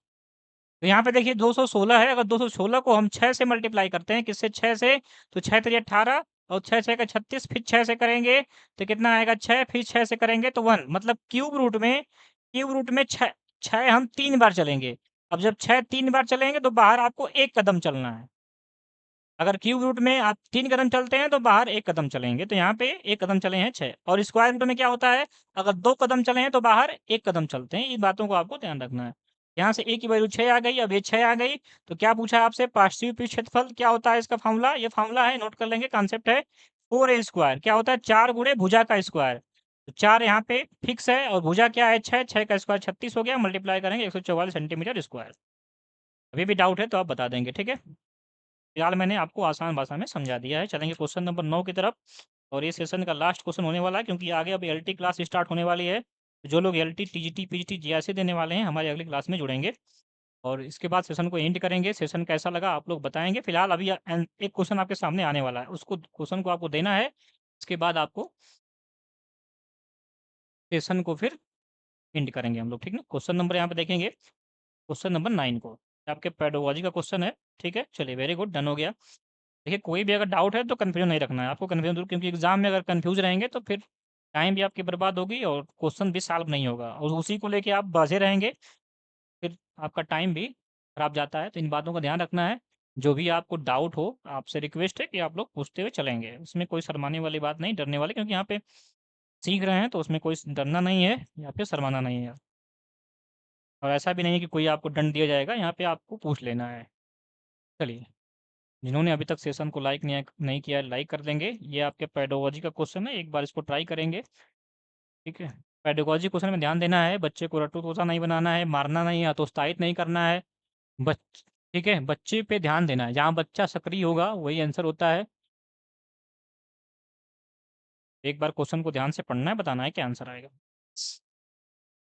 तो यहाँ पे देखिए 216 है, अगर 216 को हम 6 से मल्टीप्लाई करते हैं, किससे, 6 से, तो 6 3 18, और 6 6 का 36, फिर 6 से करेंगे तो कितना आएगा, 6, फिर 6 से करेंगे तो 1। मतलब क्यूब रूट में 6, 6 हम 3 बार चलेंगे। अब जब 6 3 बार चलेंगे तो बाहर आपको एक कदम चलना है। अगर क्यूब रूट में आप 3 कदम चलते हैं तो बाहर 1 कदम चलेंगे, तो यहाँ पे 1 कदम चले हैं 6, और स्क्वायर रूट में क्या होता है, अगर 2 कदम चले हैं तो बाहर 1 कदम चलते हैं। इन बातों को आपको ध्यान रखना है। यहाँ से a की वैल्यू 6 आ गई, अब ये 6 आ गई, तो क्या पूछा है आपसे, पार्श्विक पृष्ठ क्षेत्रफल क्या होता है इसका फॉर्मूला, ये फॉर्मूला है, नोट कर लेंगे, कांसेप्ट है 4a स्क्वायर, क्या होता है 4 गुणे भुजा का स्क्वायर, तो 4 यहाँ पे फिक्स है, और भुजा क्या है 6, 6 का स्क्वायर 36 हो गया, मल्टीप्लाई करेंगे 144 सेंटीमीटर स्क्वायर। अभी भी डाउट है तो आप बता देंगे, ठीक है। फिलहाल मैंने आपको आसान भाषा में समझा दिया है। चलेंगे क्वेश्चन नंबर 9 की तरफ, और ये सेशन का लास्ट क्वेश्चन होने वाला है, क्योंकि आगे अब एलटी क्लास स्टार्ट होने वाली है। तो जो लोग एलटी, टीजीटी, पीजीटी, जीआईसी देने वाले हैं, हमारी अगली क्लास में जुड़ेंगे, और इसके बाद सेशन को एंड करेंगे। सेशन कैसा लगा आप लोग बताएंगे। फिलहाल अभी एक क्वेश्चन आपके सामने आने वाला है, उसको क्वेश्चन को आपको देना है, उसके बाद आपको सेशन को फिर एंड करेंगे हम लोग, ठीक है। क्वेश्चन नंबर यहाँ पे देखेंगे, क्वेश्चन नंबर 9 को, आपके पेडोलॉजी का क्वेश्चन है, ठीक है। चलिए, वेरी गुड, डन हो गया। देखिए, कोई भी अगर डाउट है तो कन्फ्यूजन नहीं रखना है आपको, कन्फ्यूजन दूर, क्योंकि एग्जाम में अगर कन्फ्यूज रहेंगे तो फिर टाइम भी आपकी बर्बाद होगी और क्वेश्चन भी सॉल्व नहीं होगा, और उसी को लेके आप बसे रहेंगे, फिर आपका टाइम भी खराब जाता है। तो इन बातों का ध्यान रखना है। जो भी आपको डाउट हो, आपसे रिक्वेस्ट है कि आप लोग पूछते हुए चलेंगे, उसमें कोई शर्माने वाली बात नहीं, डरने वाली, क्योंकि यहाँ पे सीख रहे हैं तो उसमें कोई डरना नहीं है या फिर शर्माना नहीं है, और ऐसा भी नहीं है कि कोई आपको दंड दिया जाएगा, यहाँ पे आपको पूछ लेना है। चलिए, जिन्होंने अभी तक सेशन को लाइक नहीं किया है, लाइक कर देंगे। ये आपके पेडोलॉजी का क्वेश्चन है, एक बार इसको ट्राई करेंगे, ठीक है। पेडोलॉजी क्वेश्चन में ध्यान देना है, बच्चे को रट्टू तोता नहीं बनाना है, मारना नहीं है, हतोत्साहित नहीं करना है, बच ठीक है, बच्चे पे ध्यान देना है, जहाँ बच्चा सक्रिय होगा वही आंसर होता है। एक बार क्वेश्चन को ध्यान से पढ़ना है, बताना है क्या आंसर आएगा।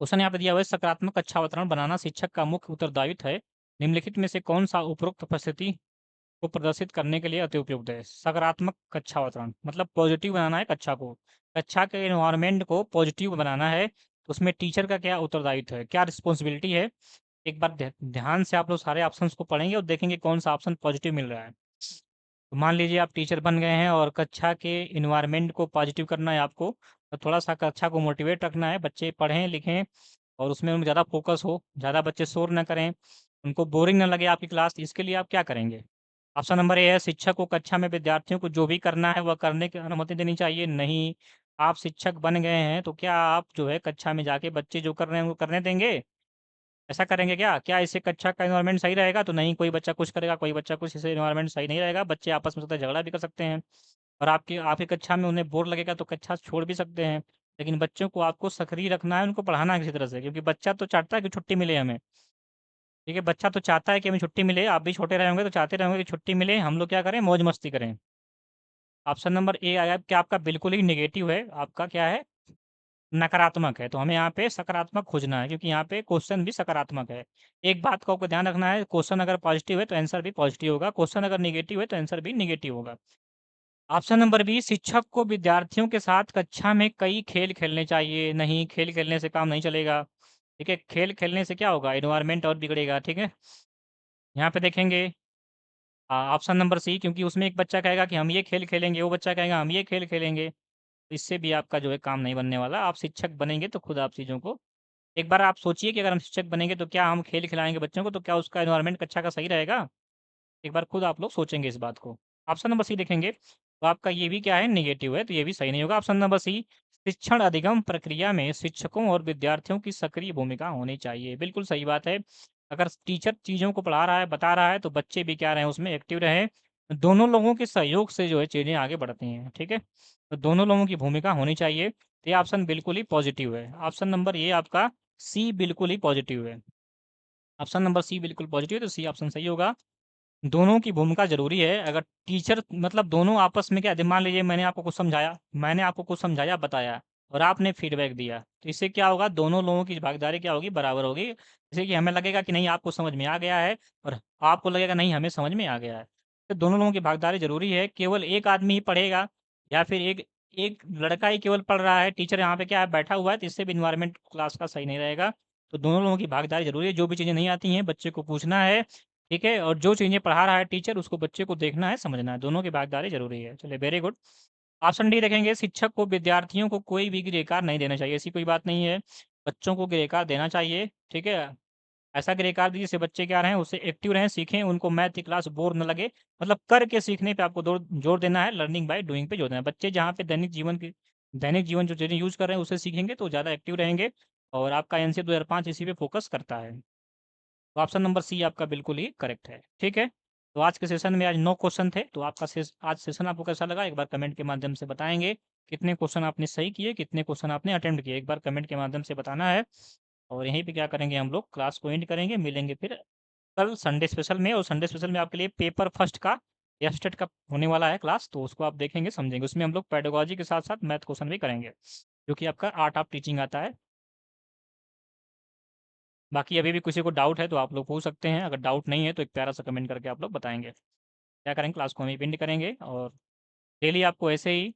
क्वेश्चन यहाँ पे दिया हुआ है, सकारात्मक कक्षा वातावरण बनाना शिक्षक का मुख्य उत्तरदायित्व है, निम्नलिखित में से कौन सा उपरोक्त परिस्थिति को प्रदर्शित करने के लिए अति उपयुक्त है। सकारात्मक कक्षा वातावरण मतलब पॉजिटिव बनाना है कक्षा को, कक्षा के एनवायरनमेंट को पॉजिटिव बनाना है, तो उसमें टीचर का क्या उत्तरदायित्व है, क्या रिस्पॉन्सिबिलिटी है। एक बार ध्यान से आप लोग सारे ऑप्शंस को पढ़ेंगे और देखेंगे कौन सा ऑप्शन पॉजिटिव मिल रहा है। तो मान लीजिए आप टीचर बन गए हैं और कक्षा के इन्वायरमेंट को पॉजिटिव करना है आपको, तो थोड़ा सा कक्षा को मोटिवेट रखना है, बच्चे पढ़ें लिखें और उसमें उनमें ज़्यादा फोकस हो, ज़्यादा बच्चे शोर ना करें, उनको बोरिंग ना लगे आपकी क्लास। इसके लिए आप क्या करेंगे। ऑप्शन नंबर ए है, शिक्षक को कक्षा में विद्यार्थियों को जो भी करना है वह करने की अनुमति देनी चाहिए। नहीं, आप शिक्षक बन गए हैं तो क्या आप जो है कक्षा में जाके बच्चे जो कर रहे हैं वो करने देंगे। ऐसा करेंगे क्या, क्या इससे कक्षा का एनवायरनमेंट सही रहेगा। तो नहीं, कोई बच्चा कुछ करेगा, कोई बच्चा कुछ, इससे एनवायरनमेंट सही नहीं रहेगा, बच्चे आपस में सकता है झगड़ा भी कर सकते हैं, और आपकी कक्षा में उन्हें बोर लगेगा तो कक्षा छोड़ भी सकते हैं। लेकिन बच्चों को आपको सक्रिय रखना है, उनको पढ़ाना है किसी तरह से, क्योंकि बच्चा तो चाहता है कि छुट्टी मिले हमें, ठीक है। बच्चा तो चाहता है कि हमें छुट्टी मिले, आप भी छोटे रहे होंगे तो चाहते रहेंगे कि छुट्टी मिले, हम लोग क्या करें, मौज मस्ती करें। ऑप्शन नंबर ए आया कि आपका बिल्कुल ही नेगेटिव है, आपका क्या है, नकारात्मक है, तो हमें यहाँ पे सकारात्मक खोजना है, क्योंकि यहाँ पे क्वेश्चन भी सकारात्मक है। एक बात को आपको ध्यान रखना है, क्वेश्चन अगर पॉजिटिव है तो आंसर भी पॉजिटिव होगा, क्वेश्चन अगर नेगेटिव है तो आंसर भी नेगेटिव होगा। ऑप्शन नंबर बी, शिक्षक को विद्यार्थियों के साथ कक्षा में कई खेल खेलने चाहिए। नहीं, खेल खेलने से काम नहीं चलेगा, ठीक है। खेल खेलने से क्या होगा, एनवायरनमेंट और बिगड़ेगा, ठीक है। यहाँ पे देखेंगे ऑप्शन नंबर सी, क्योंकि उसमें एक बच्चा कहेगा कि हम ये खेल खेलेंगे, वो बच्चा कहेगा हम ये खेल खेलेंगे, इससे भी आपका जो है काम नहीं बनने वाला। आप शिक्षक बनेंगे तो खुद आप चीज़ों को एक बार आप सोचिए कि अगर हम शिक्षक बनेंगे तो क्या हम खेल खिलाएंगे बच्चों को, तो क्या उसका एनवायरनमेंट कक्षा का सही रहेगा। एक बार खुद आप लोग सोचेंगे इस बात को। ऑप्शन नंबर सी देखेंगे तो आपका ये भी क्या है, नेगेटिव है, तो ये भी सही नहीं होगा। ऑप्शन नंबर सी, शिक्षण अधिगम प्रक्रिया में शिक्षकों और विद्यार्थियों की सक्रिय भूमिका होनी चाहिए। बिल्कुल सही बात है। अगर टीचर चीज़ों को पढ़ा रहा है, बता रहा है, तो बच्चे भी क्या रहें, उसमें एक्टिव रहें। दोनों लोगों के सहयोग से जो है चीज़ें आगे बढ़ती हैं, ठीक है। तो दोनों लोगों की भूमिका होनी चाहिए, तो ये ऑप्शन बिल्कुल ही पॉजिटिव है। ऑप्शन नंबर ये आपका सी बिल्कुल ही पॉजिटिव है। ऑप्शन नंबर सी बिल्कुल पॉजिटिव है, तो सी ऑप्शन सही होगा। दोनों की भूमिका ज़रूरी है। अगर टीचर मतलब दोनों आपस में क्या, मान लीजिए मैंने आपको कुछ समझाया बताया, और आपने फीडबैक दिया, तो इससे क्या होगा, दोनों लोगों की भागीदारी क्या होगी, बराबर होगी। जैसे कि हमें लगेगा कि नहीं आपको समझ में आ गया है, और आपको लगेगा नहीं हमें समझ में आ गया है, तो दोनों लोगों की भागीदारी ज़रूरी है। केवल एक आदमी ही पढ़ेगा या फिर एक एक लड़का ही केवल पढ़ रहा है, टीचर यहाँ पे क्या है बैठा हुआ है, तो इससे भी इन्वायरमेंट क्लास का सही नहीं रहेगा। तो दोनों लोगों की भागीदारी ज़रूरी है। जो भी चीज़ें नहीं आती हैं बच्चे को पूछना है, ठीक है, और जो चीज़ें पढ़ा रहा है टीचर उसको बच्चे को देखना है, समझना है, दोनों की भागीदारी ज़रूरी है। चलिए, वेरी गुड। ऑप्शन डी देखेंगे, शिक्षक को विद्यार्थियों को कोई भी गृह कार्य नहीं देना चाहिए। ऐसी कोई बात नहीं है, बच्चों को गृह कार्य देना चाहिए, ठीक है। ऐसा ग्रे कार्ड दीजिए जिससे बच्चे क्या रहें, उससे एक्टिव रहें, सीखें, उनको मैथ की क्लास बोर न लगे। मतलब करके सीखने पे आपको जोर देना है, लर्निंग बाय डूइंग पे जोर देना है। बच्चे जहाँ पे दैनिक जीवन जो चीज़ें यूज़ कर रहे हैं उससे सीखेंगे तो ज़्यादा एक्टिव रहेंगे। और आपका एनसीईआरटी 2005 इसी पे फोकस करता है। तो ऑप्शन नंबर सी आपका बिल्कुल ही करेक्ट है। ठीक है, तो आज के सेशन में आज 9 क्वेश्चन थे। तो आपका आज सेशन आपको कैसा लगा, एक बार कमेंट के माध्यम से बताएंगे। कितने क्वेश्चन आपने सही किए, कितने क्वेश्चन आपने अटेम्प्ट किए, एक बार कमेंट के माध्यम से बताना है। और यहीं पे क्या करेंगे, हम लोग क्लास को एंड करेंगे। मिलेंगे फिर कल संडे स्पेशल में। और संडे स्पेशल में आपके लिए पेपर फर्स्ट का एस्टेट का होने वाला है क्लास, तो उसको आप देखेंगे समझेंगे। उसमें हम लोग पेडागोजी के साथ साथ मैथ क्वेश्चन भी करेंगे, जो कि आपका आर्ट ऑफ टीचिंग आता है। बाकी अभी भी किसी को डाउट है तो आप लोग पूछ सकते हैं, अगर डाउट नहीं है तो एक प्यारा सा कमेंट करके आप लोग बताएंगे। क्या करेंगे, क्लास को हम ही पिंड करेंगे। और डेली आपको ऐसे ही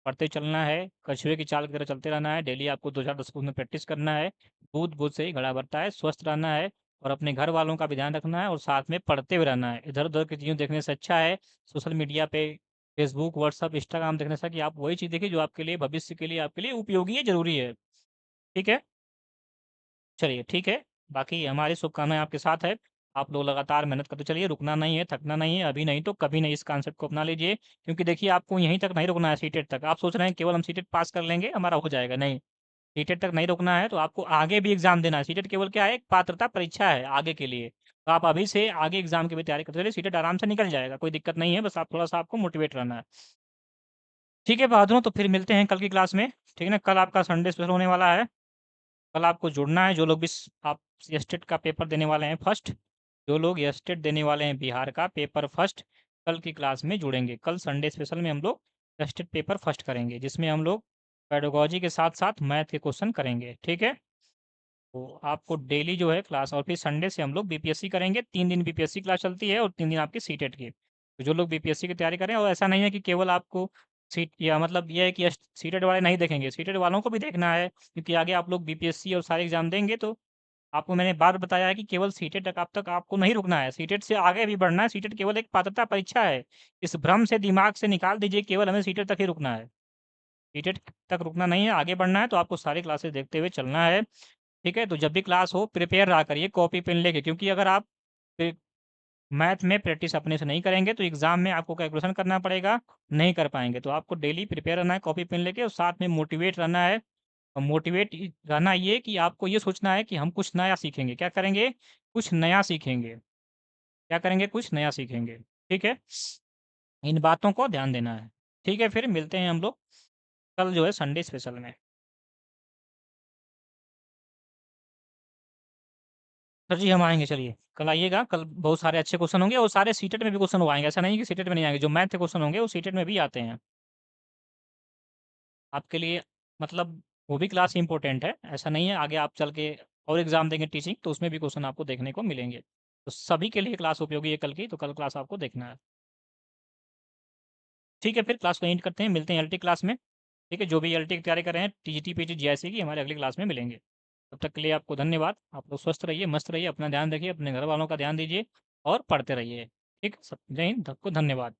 पढ़ते चलना है, कछुए की चाल की तरह चलते रहना है। डेली आपको 2 4 10 में प्रैक्टिस करना है। बूंद बूंद से ही घड़ा भरता है, स्वस्थ रहना है। और अपने घर वालों का भी ध्यान रखना है और साथ में पढ़ते हुए रहना है। इधर उधर की चीज़ें देखने से अच्छा है सोशल मीडिया पे फेसबुक व्हाट्सअप इंस्टाग्राम देखने से कि आप वही चीज़ देखिए जो आपके लिए भविष्य के लिए आपके लिए उपयोगी है, जरूरी है। ठीक है, चलिए ठीक है। बाकी हमारी शुभकामनाएं आपके साथ है। आप लोग लगातार मेहनत करते चलिए, रुकना नहीं है, थकना नहीं है। अभी नहीं तो कभी नहीं इस कॉन्सेप्ट को अपना लीजिए। क्योंकि देखिए आपको यहीं तक नहीं रुकना है, सीटेट तक। आप सोच रहे हैं केवल हम सीटेट पास कर लेंगे हमारा हो जाएगा, नहीं। सीटेट तक नहीं रुकना है, तो आपको आगे भी एग्जाम देना है। सीटेट केवल क्या है, एक पात्रता परीक्षा है आगे के लिए। तो आप अभी से आगे एग्जाम की भी तैयारी करते चलिए, सीटेट आराम से निकल जाएगा, कोई दिक्कत नहीं है। बस आप थोड़ा सा आपको मोटिवेट रहना है। ठीक है बहादुरों, तो फिर मिलते हैं कल की क्लास में। ठीक है ना, कल आपका संडे स्पेशल होने वाला है। कल आपको जुड़ना है, जो लोग भी आप एस्टेट का पेपर देने वाले हैं फर्स्ट, जो लोग एस्टेट देने वाले हैं बिहार का पेपर फर्स्ट, कल की क्लास में जुड़ेंगे। कल संडे स्पेशल में हम लोग एस्टेट पेपर फर्स्ट करेंगे, जिसमें हम लोग पेडागोजी के साथ साथ मैथ के क्वेश्चन करेंगे। ठीक है, तो आपको डेली जो है क्लास, और फिर संडे से हम लोग बीपीएससी करेंगे। 3 दिन बीपीएससी क्लास चलती है और 3 दिन आपकी सीटेट की। तो जो लोग बीपीएससी की तैयारी करें, और ऐसा नहीं है कि केवल आपको सीट, या मतलब ये है कि सीटेट वाले नहीं देखेंगे, सीटेट वालों को भी देखना है। क्योंकि आगे आप लोग बीपीएससी और सारे एग्जाम देंगे, तो आपको मैंने बात बताया है कि केवल सीटेट तक आप तक आपको नहीं रुकना है, सीटेट से आगे भी बढ़ना है। सीटेट केवल एक पात्रता परीक्षा है। इस भ्रम से दिमाग से निकाल दीजिए, केवल हमें सीटेट तक ही रुकना है। सीटेट तक रुकना नहीं है, आगे बढ़ना है। तो आपको सारी क्लासेस देखते हुए चलना है। ठीक है, तो जब भी क्लास हो प्रिपेयर रहा करिए कॉपी पेन लेके। क्योंकि अगर आप मैथ में प्रैक्टिस अपने से नहीं करेंगे तो एग्जाम में आपको कैलकुलेशन करना पड़ेगा, नहीं कर पाएंगे। तो आपको डेली प्रिपेयर रहना है कॉपी पेन लेके, और साथ में मोटिवेट रहना है। और मोटिवेट रहना ये कि आपको ये सोचना है कि हम कुछ नया सीखेंगे। क्या करेंगे, कुछ नया सीखेंगे। क्या करेंगे, कुछ नया सीखेंगे। ठीक है, इन बातों को ध्यान देना है। ठीक है, फिर मिलते हैं हम लोग कल जो है संडे स्पेशल में। सर जी हम आएँगे, चलिए। कल आइएगा, कल बहुत सारे अच्छे क्वेश्चन होंगे और सारे सीटेट में भी क्वेश्चन वो आएँगे। ऐसा नहीं है कि सीटेट में नहीं आएँगे, जो मैथ के क्वेश्चन होंगे वो सीटेट में भी आते हैं। आपके लिए मतलब वो भी क्लास इम्पोर्टेंट है, ऐसा नहीं है। आगे आप चल के और एग्ज़ाम देंगे टीचिंग, तो उसमें भी क्वेश्चन आपको देखने को मिलेंगे। तो सभी के लिए क्लास उपयोगी है कल की, तो कल क्लास आपको देखना है। ठीक है, फिर क्लास को एंड करते हैं, मिलते हैं एलटी क्लास में। ठीक है, जो भी एलटी की तैयारी कर रहे हैं, टीजीटी, पीटी, जीआईसी की, हमारे अगली क्लास में मिलेंगे। तब तक के लिए आपको धन्यवाद। आप लोग स्वस्थ रहिए, मस्त रहिए, अपना ध्यान रखिए, अपने घर वालों का ध्यान दीजिए और पढ़ते रहिए। ठीक, सब जय हिंद, सबको धन्यवाद।